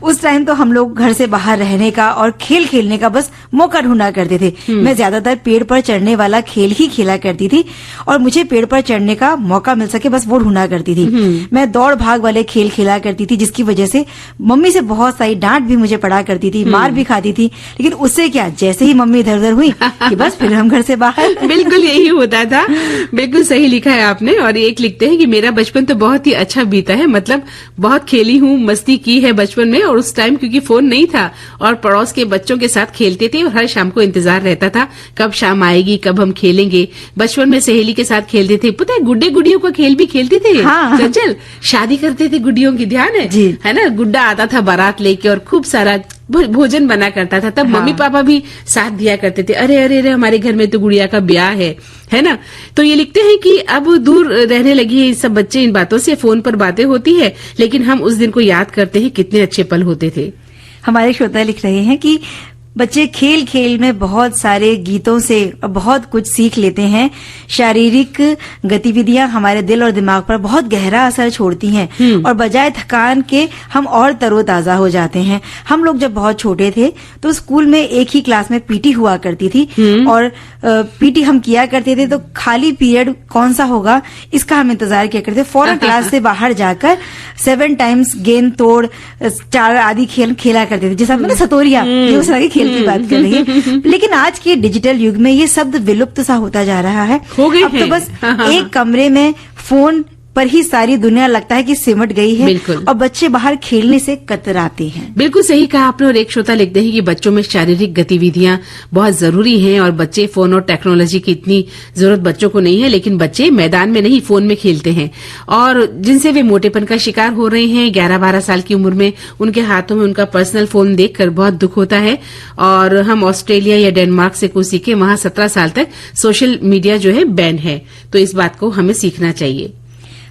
उस टाइम तो हम लोग घर से बाहर रहने का और खेल खेलने का बस मौका ढूंढा करते थे। मैं ज्यादातर पेड़ पर चढ़ने वाला खेल ही खेला करती थी और मुझे पेड़ पर चढ़ने का मौका मिल सके बस वो ढूंढा करती थी। मैं दौड़ भाग वाले खेल खेला करती थी, जिसकी वजह से मम्मी से बहुत सारी डांट भी मुझे पड़ा करती थी, मार भी खाती थी। लेकिन उससे क्या, जैसे ही मम्मी इधर उधर हुई कि बस फिर हम घर से बाहर। बिल्कुल यही होता था। बिल्कुल सही लिखा है आपने। और एक लिखते हैं कि मेरा बचपन तो बहुत ही अच्छा बीता है, मतलब बहुत खेली हूँ, मस्ती की है बचपन में। और उस टाइम क्योंकि फोन नहीं था और पड़ोस के बच्चों के साथ खेलते थे और हर शाम को इंतजार रहता था कब शाम आएगी, कब हम खेलेंगे। बचपन में सहेली के साथ खेलते थे, पता है गुड्डे गुडियों का खेल भी खेलते थे। हाँ। चंचल, शादी करते थे गुडियों की, ध्यान है? जी। है ना, गुड्डा आता था बारात लेके और खूब सारा भोजन बना करता था। तब मम्मी पापा भी साथ दिया करते थे। अरे अरे अरे, हमारे घर में तो गुड़िया का ब्याह है ना। तो ये लिखते हैं कि अब दूर रहने लगी है सब बच्चे इन बातों से, फोन पर बातें होती है, लेकिन हम उस दिन को याद करते हैं, कितने अच्छे पल होते थे। हमारे श्रोता लिख रहे हैं कि बच्चे खेल खेल में बहुत सारे गीतों से बहुत कुछ सीख लेते हैं। शारीरिक गतिविधियां हमारे दिल और दिमाग पर बहुत गहरा असर छोड़ती हैं और बजाय थकान के हम और तरोताजा हो जाते हैं। हम लोग जब बहुत छोटे थे तो स्कूल में एक ही क्लास में पीटी हुआ करती थी और पीटी हम किया करते थे, तो खाली पीरियड कौन सा होगा इसका हम इंतजार किया करते। फौरन क्लास से बाहर जाकर 7 टाइम्स गेंद तोड़, 4 आदि खेल खेला करते थे, जैसा मैंने सतोरिया उस तरह के खेल की बात कर रही है। लेकिन आज के डिजिटल युग में ये शब्द विलुप्त सा होता जा रहा है। अब तो बस एक कमरे में फोन पर ही सारी दुनिया लगता है कि सिमट गई है। बिल्कुल। और बच्चे बाहर खेलने से कतराते हैं। बिल्कुल सही कहा आपने। और एक श्रोता लिखते हैं कि बच्चों में शारीरिक गतिविधियां बहुत जरूरी हैं और बच्चे फोन और टेक्नोलॉजी की इतनी जरूरत बच्चों को नहीं है, लेकिन बच्चे मैदान में नहीं फोन में खेलते हैं और जिनसे वे मोटेपन का शिकार हो रहे हैं। 11-12 साल की उम्र में उनके हाथों में उनका पर्सनल फोन देखकर बहुत दुख होता है। और हम ऑस्ट्रेलिया या डेनमार्क से कुछ सीखे, वहां 17 साल तक सोशल मीडिया जो है बैन है। तो इस बात को हमें सीखना चाहिए।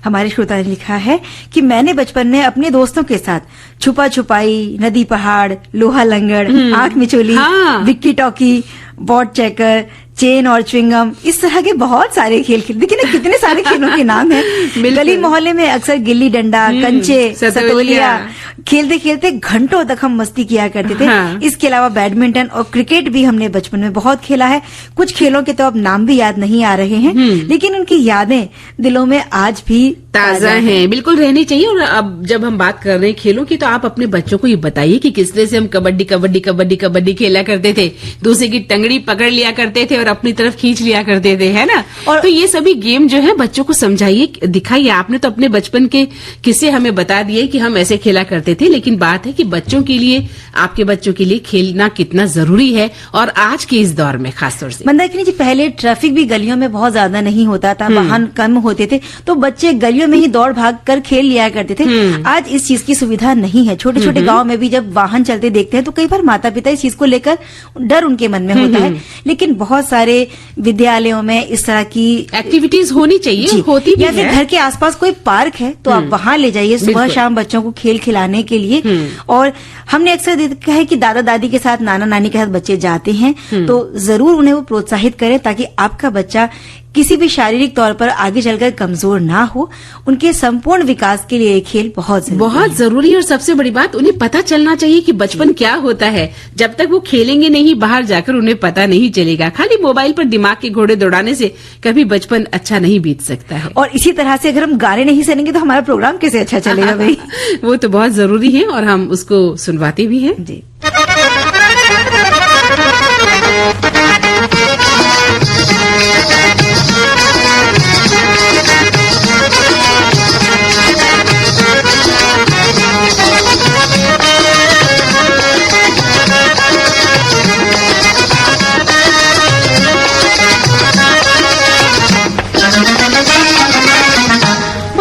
हमारे श्रोता ने लिखा है कि मैंने बचपन में अपने दोस्तों के साथ छुपा छुपाई, नदी पहाड़, लोहा लंगड़, आंख मिचोली, विक्की टॉकी, बॉट चेकर, चेन और च्विंगम, इस तरह के बहुत सारे खेल खेल। देखिए ना कितने सारे खेलों के नाम हैं। गली मोहल्ले में अक्सर गिल्ली डंडा, कंचे, सतोलिया खेलते खेलते घंटों तक हम मस्ती किया करते थे। इसके अलावा बैडमिंटन और क्रिकेट भी हमने बचपन में बहुत खेला है। कुछ खेलों के तो अब नाम भी याद नहीं आ रहे हैं, लेकिन उनकी यादें दिलों में आज भी ताजा हैं। बिल्कुल रहनी चाहिए। और अब जब हम बात कर रहे हैं खेलों की, तो आप अपने बच्चों को ये बताइए कि किस तरह से हम कबड्डी कबड्डी कबड्डी कबड्डी खेला करते थे, दूसरे की टंगड़ी पकड़ लिया करते थे और अपनी तरफ खींच लिया करते थे, है ना। और तो ये सभी गेम जो है बच्चों को समझाइए, दिखाइए। आपने तो अपने बचपन के किस्से हमें बता दिए कि हम ऐसे खेला करते थे, लेकिन बात है कि बच्चों के लिए, आपके बच्चों के लिए खेलना कितना जरूरी है और आज के इस दौर में खासतौर से। मंदाकिनी जी, पहले ट्रैफिक भी गलियों में बहुत ज्यादा नहीं होता था, वाहन कम होते थे, तो बच्चे गलियों में ही दौड़ भाग कर खेल लिया करते थे। आज इस चीज की सुविधा नहीं है। छोटे छोटे गांव में भी जब वाहन चलते देखते हैं तो कई बार माता पिता इस चीज को लेकर डर उनके मन में होता है। लेकिन बहुत सारे विद्यालयों में इस तरह की एक्टिविटीज होनी चाहिए, होती भी या फिर घर के आसपास कोई पार्क है तो आप वहां ले जाइए सुबह शाम बच्चों को खेल खिलाने के लिए। और हमने अक्सर देखा है कि दादा दादी के साथ, नाना नानी के साथ बच्चे जाते हैं, तो जरूर उन्हें वो प्रोत्साहित करें ताकि आपका बच्चा किसी भी शारीरिक तौर पर आगे चलकर कमजोर ना हो। उनके संपूर्ण विकास के लिए खेल बहुत जरूरी है। और सबसे बड़ी बात, उन्हें पता चलना चाहिए कि बचपन क्या होता है। जब तक वो खेलेंगे नहीं बाहर जाकर, उन्हें पता नहीं चलेगा। खाली मोबाइल पर दिमाग के घोड़े दौड़ाने से कभी बचपन अच्छा नहीं बीत सकता है। और इसी तरह से अगर हम गाने नहीं सुनेंगे तो हमारा प्रोग्राम कैसे अच्छा चलेगा भाई। वो तो बहुत जरूरी है और हम उसको सुनवाते भी हैं। जी।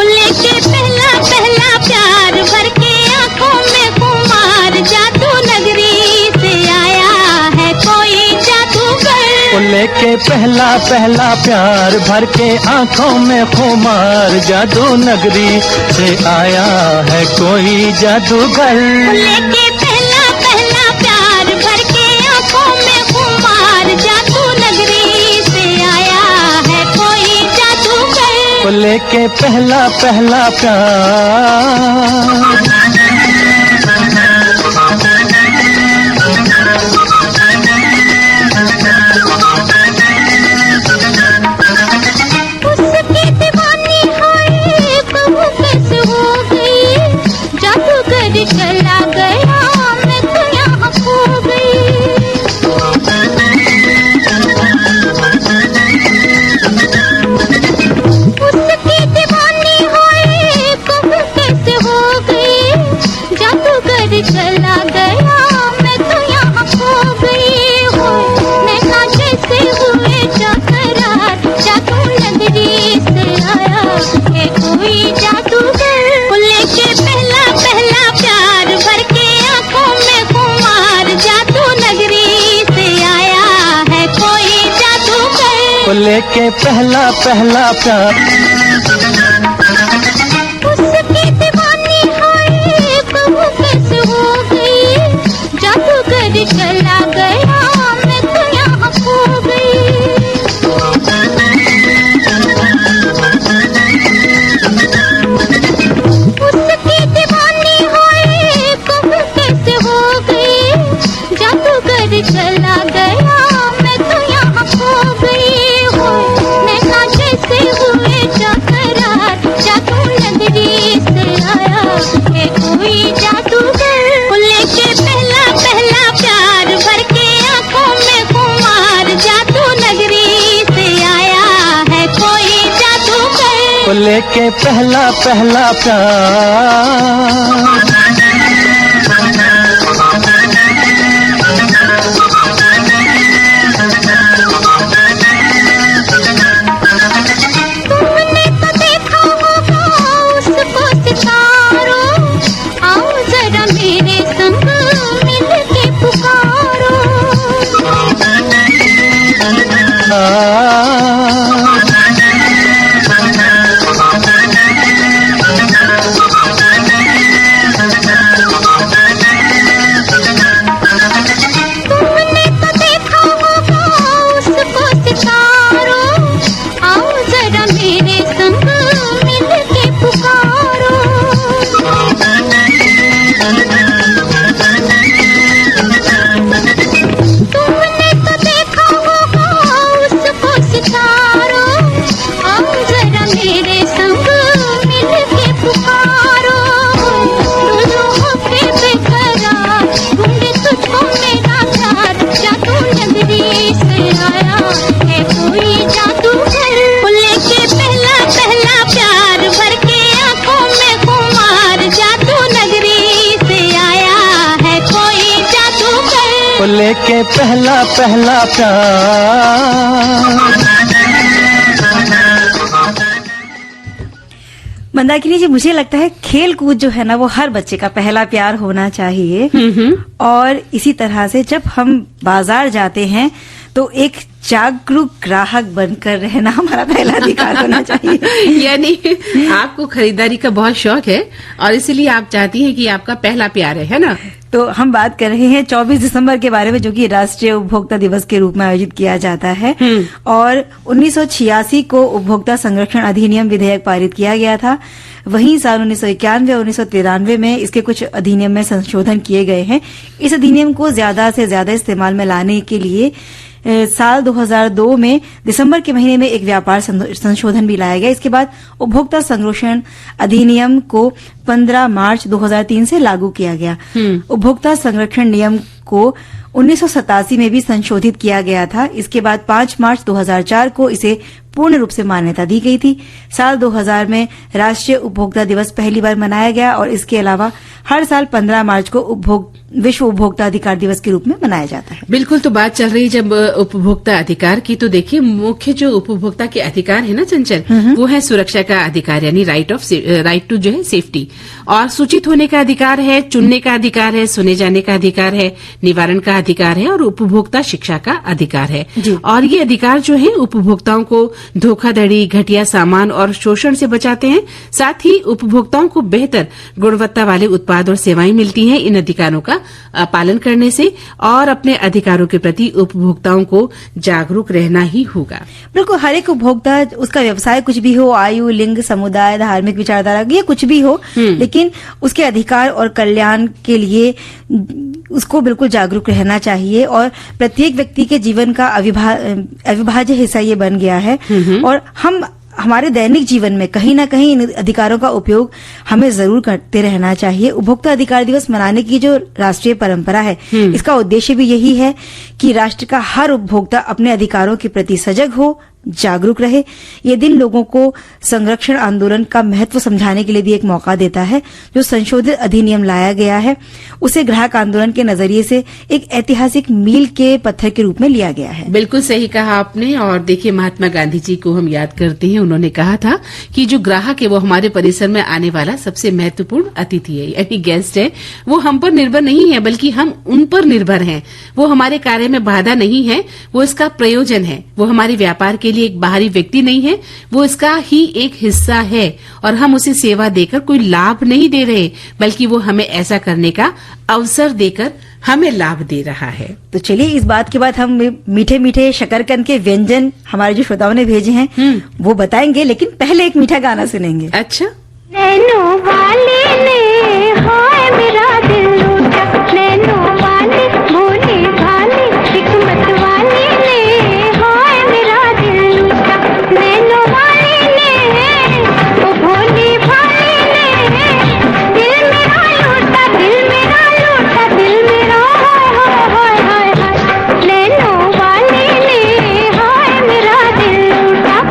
लेके पहला पहला प्यार भर के आंखों में खुमार, जादू नगरी से आया है कोई जादूगर। लेके पहला पहला प्यार भर के आंखों में खुमार, जादू नगरी से आया है कोई जादूगर। लेके पहला पहला प्यार भर के आंखों में खुमार, जादू नगरी से आया है कोई जादूगर। लेके पहला पहला प्यार। उसकी दीवानी है कब कैसे हो गई, जादूगर चला गया मैं तो यहाँ खो गई। उसकी दीवानी है कब कैसे हो गई, जादूगर चला गया मैं तो यहाँ खो गई। हो नैना जैसे हुए चकरार, जादू नगरी से आया है कोई जादूगर। लेके पहला पहला प्यार भर के आंखों में खुमार, जादू नगरी से आया है कोई जादूगर। लेके पहला पहला प्यार। उसकी दीवानी है कब कैसे हो गई, जादूगर चला गया मैं तो यहाँ खो गई। उसकी दीवानी है कब कैसे हो गई, जादूगर चला गया मैं तो यहाँ खो गई। हो नैना जैसे हुए चकरार, जादू नगरी से आया है कोई जादूगर। लेके पहला पहला प्यार भर के आंखों में खुमार, जादू नगरी से आया है कोई जादूगर। लेके पहला पहला प्यार। तुमने तो देखा होगा उसको सितारों, आओ जरा मेरे संग मिल के पुकारो। तुमने तो देखा होगा उसको सितारों, आओ जरा मेरे संग मिल के पुकारो। तुमने तो देखा होगा उसको सितारों, आओ जरा मेरे संग मिल के पुकारो। दोनों होके बेकरार, ढूंढे तुझको मेरा प्यार, जादू नगरी से आया है कोई जादूगर। लेके पहला पहला प्यार भर के आंखों में खुमार, जादू नगरी से आया है कोई जादूगर। लेके पहला पहला प्यार। मंदाकिनी जी, मुझे लगता है खेल कूद जो है ना वो हर बच्चे का पहला प्यार होना चाहिए। और इसी तरह से जब हम बाजार जाते हैं तो एक जागरूक ग्राहक बनकर रहना हमारा पहला अधिकार होना चाहिए। यानी आपको खरीदारी का बहुत शौक है और इसीलिए आप चाहती हैं कि आपका पहला प्यार है ना? तो हम बात कर रहे हैं 24 दिसंबर के बारे में, जो कि राष्ट्रीय उपभोक्ता दिवस के रूप में आयोजित किया जाता है। और 1986 को उपभोक्ता संरक्षण अधिनियम विधेयक पारित किया गया था। वहीं साल 1991 और 1993 में इसके कुछ अधिनियम में संशोधन किए गए हैं। इस अधिनियम को ज्यादा से ज्यादा इस्तेमाल में लाने के लिए साल 2002 में दिसंबर के महीने में एक व्यापार संशोधन भी लाया गया। इसके बाद उपभोक्ता संरक्षण अधिनियम को 15 मार्च 2003 से लागू किया गया। उपभोक्ता संरक्षण नियम को 1987 में भी संशोधित किया गया था। इसके बाद 5 मार्च 2004 को इसे पूर्ण रूप से मान्यता दी गई थी। साल 2000 में राष्ट्रीय उपभोक्ता दिवस पहली बार मनाया गया और इसके अलावा हर साल 15 मार्च को विश्व उपभोक्ता अधिकार दिवस के रूप में मनाया जाता है। बिल्कुल, तो बात चल रही जब उपभोक्ता अधिकार की, तो देखिए मुख्य जो उपभोक्ता के अधिकार है ना चंचल, वो है सुरक्षा का अधिकार, यानी राइट टू जो है सेफ्टी, और सूचित होने का अधिकार है, चुनने का अधिकार है, सुने जाने का अधिकार है, निवारण का अधिकार है और उपभोक्ता शिक्षा का अधिकार है। और ये अधिकार जो है उपभोक्ताओं को धोखाधड़ी, घटिया सामान और शोषण से बचाते हैं। साथ ही उपभोक्ताओं को बेहतर गुणवत्ता वाले उत्पाद और सेवाएं मिलती हैं इन अधिकारों का पालन करने से, और अपने अधिकारों के प्रति उपभोक्ताओं को जागरूक रहना ही होगा। बिल्कुल, हर एक उपभोक्ता, उसका व्यवसाय कुछ भी हो, आयु, लिंग, समुदाय, धार्मिक विचारधारा, ये कुछ भी हो, लेकिन उसके अधिकार और कल्याण के लिए उसको बिल्कुल जागरूक रहना चाहिए। और प्रत्येक व्यक्ति के जीवन का अविभाज्य हिस्सा ये बन गया है। और हमारे दैनिक जीवन में कहीं ना कहीं इन अधिकारों का उपयोग हमें जरूर करते रहना चाहिए। उपभोक्ता अधिकार दिवस मनाने की जो राष्ट्रीय परंपरा है, इसका उद्देश्य भी यही है कि राष्ट्र का हर उपभोक्ता अपने अधिकारों के प्रति सजग हो, जागरूक रहे। ये दिन लोगों को संरक्षण आंदोलन का महत्व समझाने के लिए भी एक मौका देता है। जो संशोधित अधिनियम लाया गया है, उसे ग्राहक आंदोलन के नजरिए से एक ऐतिहासिक मील के पत्थर के रूप में लिया गया है। बिल्कुल सही कहा आपने। और देखिए, महात्मा गांधी जी को हम याद करते हैं। उन्होंने कहा था कि जो ग्राहक है वो हमारे परिसर में आने वाला सबसे महत्वपूर्ण अतिथि है, यानी गेस्ट है। वो हम पर निर्भर नहीं है, बल्कि हम उन पर निर्भर हैं। वो हमारे कार्य में बाधा नहीं है, वो इसका प्रयोजन है। वो हमारे व्यापार के लिए एक बाहरी व्यक्ति नहीं है, वो इसका ही एक हिस्सा है। और हम उसे सेवा देकर कोई लाभ नहीं दे रहे, बल्कि वो हमें ऐसा करने का अवसर देकर हमें लाभ दे रहा है। तो चलिए, इस बात के बाद हम मीठे मीठे शकरकंद के व्यंजन हमारे जो श्रोताओं ने भेजे हैं वो बताएंगे, लेकिन पहले एक मीठा गाना सुनेंगे। अच्छा। नैनो वाले ने हाय मेरा दिल लूटा, नैनो वाले भोले भाले हिकमत वाले ने हाय मेरा दिल लूटा, नैनो वाले ने ओ भोले भाले ने दिल मेरा लूटा, दिल मेरा लूटा, दिल मेरा हाय हाय हाय हाय, नैनो वाले ने हाय मेरा दिल लूटा।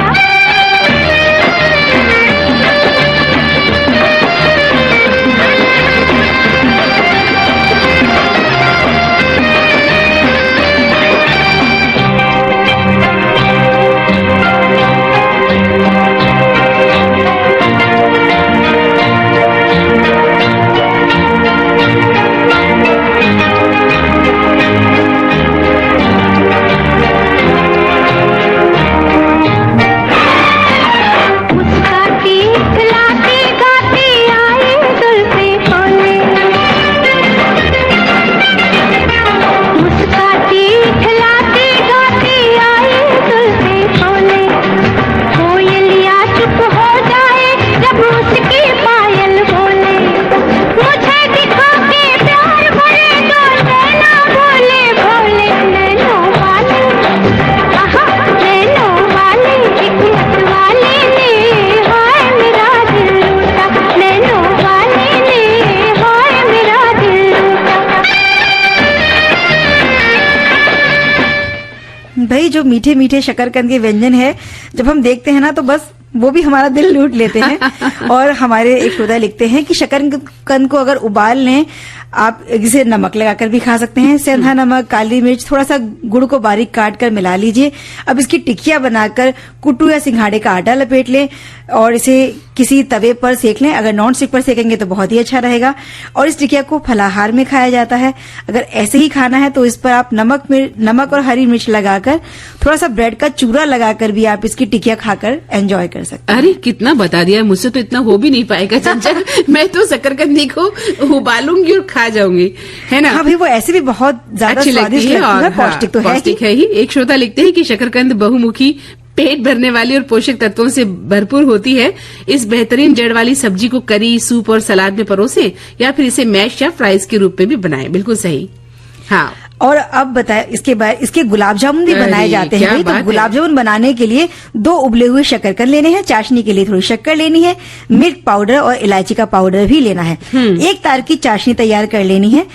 भाई, जो मीठे मीठे शकरकंद के व्यंजन है, जब हम देखते हैं ना तो बस वो भी हमारा दिल लूट लेते हैं। और हमारे एक श्रोता लिखते हैं कि शकरकंद को अगर उबाल लें, आप इसे नमक लगाकर भी खा सकते हैं। सेंधा नमक, काली मिर्च, थोड़ा सा गुड़ को बारीक काट कर मिला लीजिए। अब इसकी टिक्कियां बनाकर कुट्टू या सिंघाड़े का आटा लपेट लें और इसे किसी तवे पर सेक लें। अगर नॉन स्टिक पर सेकेंगे तो बहुत ही अच्छा रहेगा। और इस टिकिया को फलाहार में खाया जाता है। अगर ऐसे ही खाना है तो इस पर आप नमक और हरी मिर्च लगाकर, थोड़ा सा ब्रेड का चूरा लगाकर भी आप इसकी टिकिया खाकर एंजॉय कर सकते हैं। अरे कितना बता दिया, मुझसे तो इतना हो भी नहीं पाएगा चंचल। मैं तो शकरकंदी को उबालूंगी और खा जाऊंगी, है ना। हाँ भाई, वो ऐसे भी बहुत ज्यादा स्वादिष्ट लगती है, पौष्टिक तो पौष्टिक है ही। एक श्रोता लिखते हैं कि शकरकंद बहुमुखी, पेट भरने वाली और पोषक तत्वों से भरपूर होती है। इस बेहतरीन जड़ वाली सब्जी को करी, सूप और सलाद में परोसें या फिर इसे मैश या फ्राइज के रूप में भी बनाएं। बिल्कुल सही। हाँ, और अब बताए इसके गुलाब जामुन भी बनाए जाते हैं। तो गुलाब जामुन बनाने के लिए 2 उबले हुए शकरकंद लेने हैं, चाशनी के लिए थोड़ी शक्कर लेनी है, मिल्क पाउडर और इलायची का पाउडर भी लेना है। 1 तार की चाशनी तैयार कर लेनी है।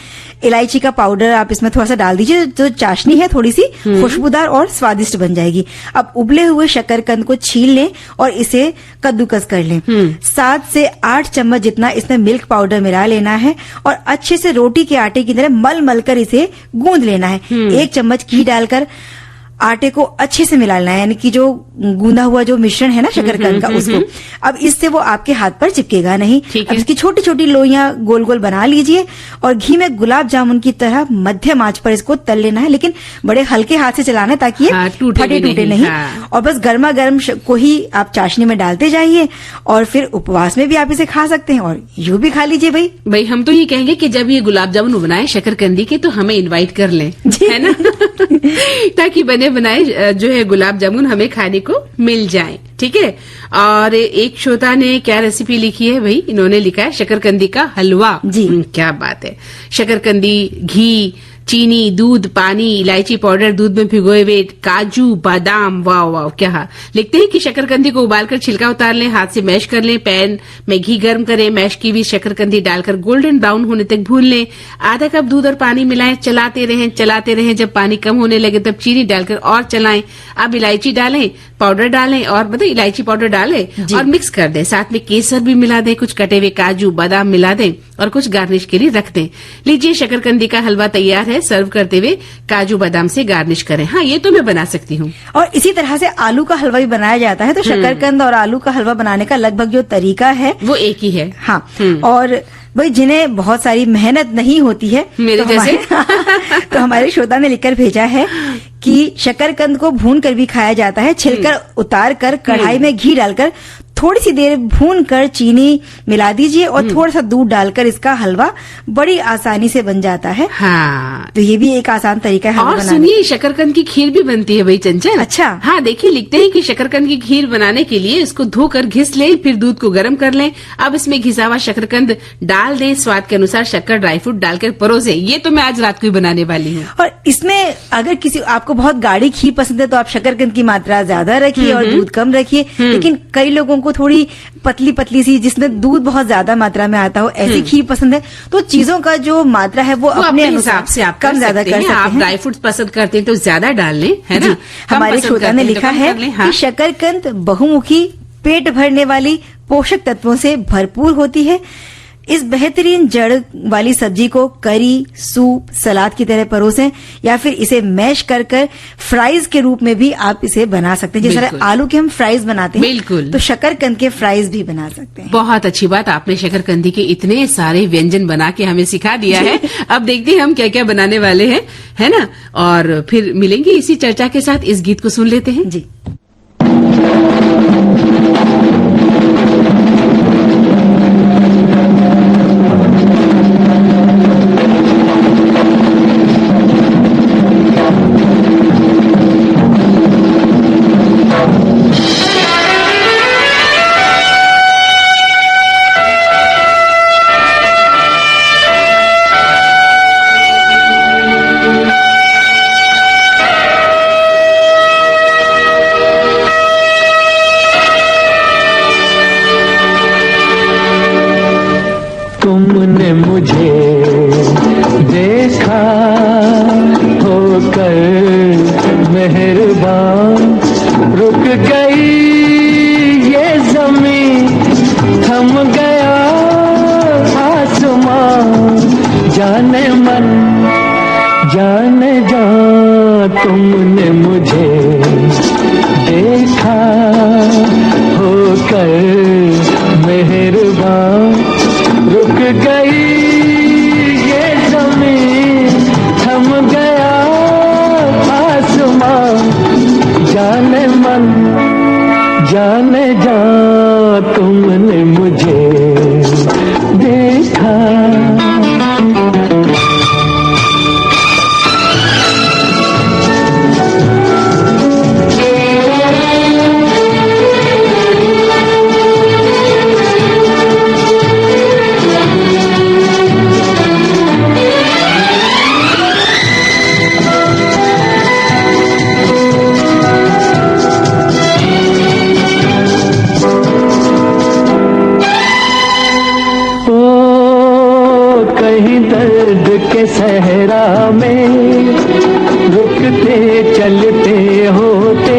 इलायची का पाउडर आप इसमें थोड़ा सा डाल दीजिए, तो चाशनी है थोड़ी सी खुशबूदार और स्वादिष्ट बन जाएगी। अब उबले हुए शकरकंद को छील लें और इसे कद्दूकस कर लें। 7 से 8 चम्मच जितना इसमें मिल्क पाउडर मिला लेना है और अच्छे से रोटी के आटे की तरह मल मल कर इसे गूंद लेना है। 1 चम्मच घी डालकर आटे को अच्छे से मिला लेना है, यानी कि जो गूंदा हुआ जो मिश्रण है ना शकरकंद का, उसको अब इससे वो आपके हाथ पर चिपकेगा नहीं। अब इसकी छोटी छोटी लोइयां गोल गोल बना लीजिए और घी में गुलाब जामुन की तरह मध्यम आंच पर इसको तल लेना है, लेकिन बड़े हल्के हाथ से चलाना है ताकि ये टूटे नहीं। और बस गर्मा गर्म को ही आप चाशनी में डालते जाइए और फिर उपवास में भी आप इसे खा सकते हैं और यूं भी खा लीजिए। भाई हम तो ये कहेंगे कि जब ये गुलाब जामुन बनाए शकरकंदी के तो हमें इनवाइट कर लें, है ना ताकि बने बनाए जो है गुलाब जामुन हमें खाने को मिल जाए। ठीक है। और एक श्रोता ने क्या रेसिपी लिखी है भाई, इन्होंने लिखा है शकरकंदी का हलवा। जी क्या बात है। शकरकंदी, घी, चीनी, दूध, पानी, इलायची पाउडर, दूध में भिगोए हुए काजू, बादाम, वाह वाह क्या। लिखते हैं कि शकरकंदी को उबालकर छिलका उतार लें, हाथ से मैश कर लें, पैन में घी गर्म करें, मैश की हुई शकरकंदी डालकर गोल्डन ब्राउन होने तक भून लें, आधा कप दूध और पानी मिलाएं, चलाते रहें, जब पानी कम होने लगे तब चीनी डालकर और चलाएं। अब इलायची डालें, पाउडर डालें और मतलब इलायची पाउडर डालें और मिक्स कर दें, साथ में केसर भी मिला दें, कुछ कटे हुए काजू बादाम मिला दें और कुछ गार्निश के लिए रख दें। लीजिए शकरकंदी का हलवा तैयार है। सर्व करते हुए काजू बादाम से गार्निश करें। हाँ, ये तो मैं बना सकती हूँ। और इसी तरह से आलू का हलवा भी बनाया जाता है। तो शकरकंद और आलू का हलवा बनाने का लगभग जो तरीका है वो एक ही है। हाँ। और भाई जिन्हें बहुत सारी मेहनत नहीं होती है, मेरे जैसे तो हमारे श्रोता ने लिखकर भेजा है कि शकरकंद को भून कर भी खाया जाता है, छिलकर उतार कर कढ़ाई में घी डालकर थोड़ी सी देर भून कर चीनी मिला दीजिए और थोड़ा सा दूध डालकर इसका हलवा बड़ी आसानी से बन जाता है। हाँ, तो ये भी एक आसान तरीका है। और सुनिए, शकरकंद की खीर भी बनती है भाई चंचल। अच्छा। हाँ, देखिए लिखते हैं कि शकरकंद की खीर बनाने के लिए इसको धोकर घिस लें, फिर दूध को गर्म कर लें, अब इसमें घिसा हुआ शकरकंद डाल दें, स्वाद के अनुसार शक्कर ड्राई फ्रूट डालकर परोसें। ये तो मैं आज रात को ही बनाने वाली हूँ। और इसमें अगर किसी आपको बहुत गाढ़ी खीर पसंद है तो आप शकरकंद की मात्रा ज्यादा रखिए और दूध कम रखिए। लेकिन कई लोगों को थोड़ी पतली पतली सी जिसमें दूध बहुत ज्यादा मात्रा में आता हो ऐसी खीर पसंद है, तो चीजों का जो मात्रा है वो अपने हिसाब से आप कम ज्यादा कर सकते हैं। आप ड्राई फ्रूट्स पसंद करते हैं तो ज्यादा डाल लें, है ना। हमारे श्रोता ने लिखा है कि शकरकंद बहुमुखी, पेट भरने वाली, पोषक तत्वों से भरपूर होती है। इस बेहतरीन जड़ वाली सब्जी को करी, सूप, सलाद की तरह परोसें या फिर इसे मैश कर फ्राइज के रूप में भी आप इसे बना सकते हैं। जिस तरह आलू के हम फ्राइज बनाते हैं, बिल्कुल, तो शकरकंद के फ्राइज भी बना सकते हैं। बहुत अच्छी बात, आपने शकरकंदी के इतने सारे व्यंजन बना के हमें सिखा दिया है। अब देखते हैं हम क्या क्या बनाने वाले हैं, है ना। और फिर मिलेंगे इसी चर्चा के साथ। इस गीत को सुन लेते हैं जी। तुमने मुझे देखा होकर मेहरबान, रुक गई ये ज़मीं, थम गया आसमां, जाने मन जाने जा। तुमने मुझे देखा होकर मेहरबान, रुक गई ये ज़मीं, थम गया आसमां, जाने मन जाने जा। तुमने मुझे देखा। सहरा में रुकते चलते होते,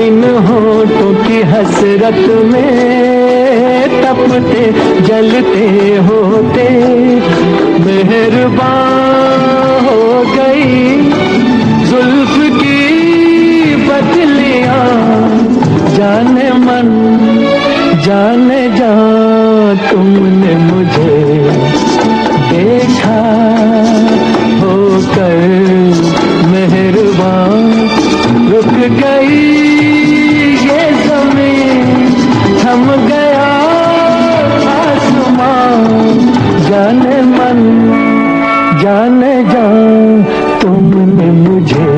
इन होठों की हसरत में तपते जलते होते, मेहरबान हो गई जुल्फ की बदलियां, जाने मन जाने जा तुमने मुझे देखा होकर मेहरबान, रुक गई ये ज़मीन, थम गया आसमान, जाने मन जाने जा तुमने मुझे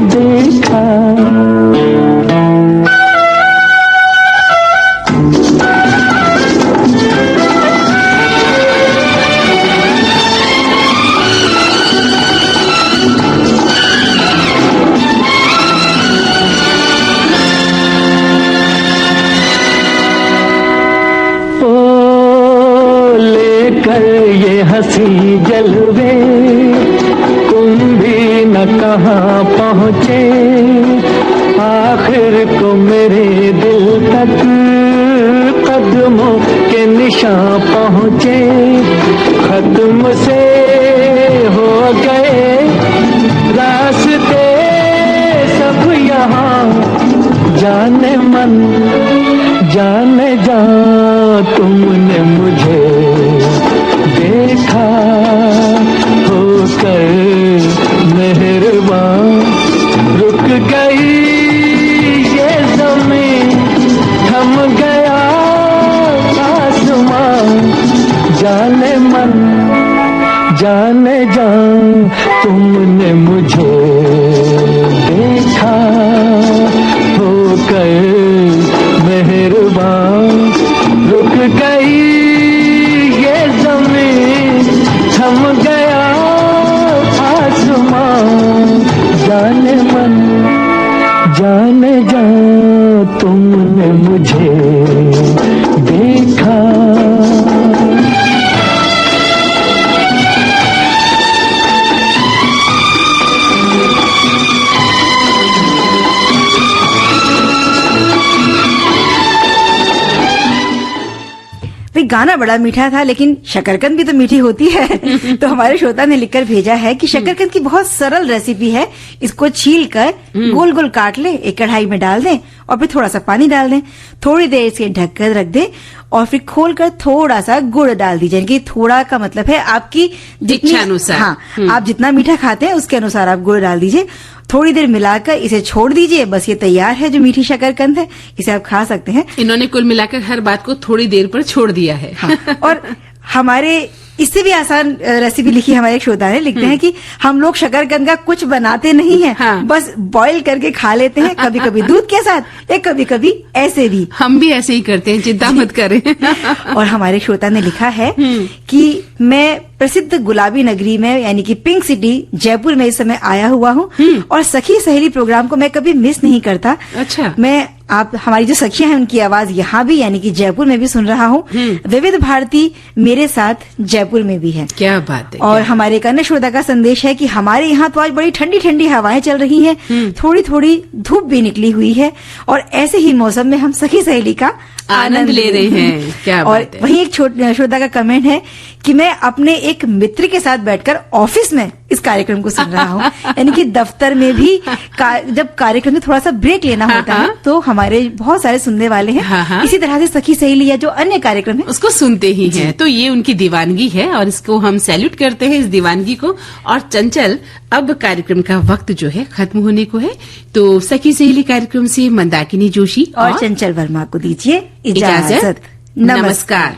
देखा। हंसी जलवे तुम भी न कहाँ पहुँचे, आखिर को मेरे दिल तक कदमों के निशान पहुँचे, खत्म से हो गए रास्ते सब यहाँ, जाने मन जाने जा तुमने मुझे देखा होकर मेहरबान, रुक गई ये ज़मीन, थम गया आसमान, जाने मन जाने जा तुमने मुझे देखा होकर मेहरबान, रुक गई थम गया आसमान, जाने मन जाने जा तुमने मुझे देखा। गाना बड़ा मीठा था, लेकिन शकरकंद भी तो मीठी होती है। तो हमारे श्रोता ने लिखकर भेजा है कि शकरकंद की बहुत सरल रेसिपी है। इसको छील कर गोल गोल काट ले, एक कढ़ाई में डाल दें और फिर थोड़ा सा पानी डाल दें, थोड़ी देर इसे ढककर रख दें और फिर खोलकर थोड़ा सा गुड़ डाल दीजिए। कि थोड़ा का मतलब है आपकी इच्छा अनुसार। हाँ, आप जितना मीठा खाते हैं उसके अनुसार आप गुड़ डाल दीजिए। थोड़ी देर मिलाकर इसे छोड़ दीजिए, बस ये तैयार है जो मीठी शकरकंद है। इसे आप खा सकते हैं। इन्होंने कुल मिलाकर हर बात को थोड़ी देर पर छोड़ दिया है। हाँ, और हमारे इससे भी आसान रेसिपी लिखी हमारे एक श्रोता ने, लिखते हैं कि हम लोग शकरकंद का कुछ बनाते नहीं हैं, हाँ। बस बॉईल करके खा लेते हैं, कभी कभी दूध के साथ, एक कभी कभी ऐसे भी। हम भी ऐसे ही करते हैं, चिंता मत करें। और हमारे श्रोता ने लिखा है कि मैं प्रसिद्ध गुलाबी नगरी में यानी कि पिंक सिटी जयपुर में इस समय आया हुआ हूँ और सखी सहेली प्रोग्राम को मैं कभी मिस नहीं करता। अच्छा। मैं आप हमारी जो सखियां हैं उनकी आवाज यहाँ भी यानी कि जयपुर में भी सुन रहा हूँ। विविध भारती मेरे साथ जयपुर में भी है। क्या बात है। और हमारे एक अन्य श्रोता का संदेश है कि हमारे यहाँ तो आज बड़ी ठंडी ठंडी हवाएं चल रही हैं, थोड़ी थोड़ी धूप भी निकली हुई है और ऐसे ही मौसम में हम सखी सहेली का आनंद ले रहे हैं। क्या और बात है। वही एक श्रोता का कमेंट है कि मैं अपने एक मित्र के साथ बैठकर ऑफिस में इस कार्यक्रम को सुन रहा हूँ। यानी कि दफ्तर में भी जब कार्यक्रम में थोड़ा सा ब्रेक लेना होता है तो हमारे बहुत सारे सुनने वाले हैं। इसी तरह से सखी सहेली या जो अन्य कार्यक्रम है उसको सुनते ही हैं। तो ये उनकी दीवानगी है और इसको हम सैल्यूट करते हैं, इस दीवानगी को। और चंचल, अब कार्यक्रम का वक्त जो है खत्म होने को है, तो सखी सहेली कार्यक्रम से मंदाकिनी जोशी और चंचल वर्मा को दीजिए इजाजत। नमस्कार।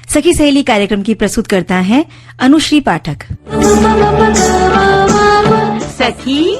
सखी सहेली कार्यक्रम की प्रस्तुत करता है अनुश्री पाठक। सखी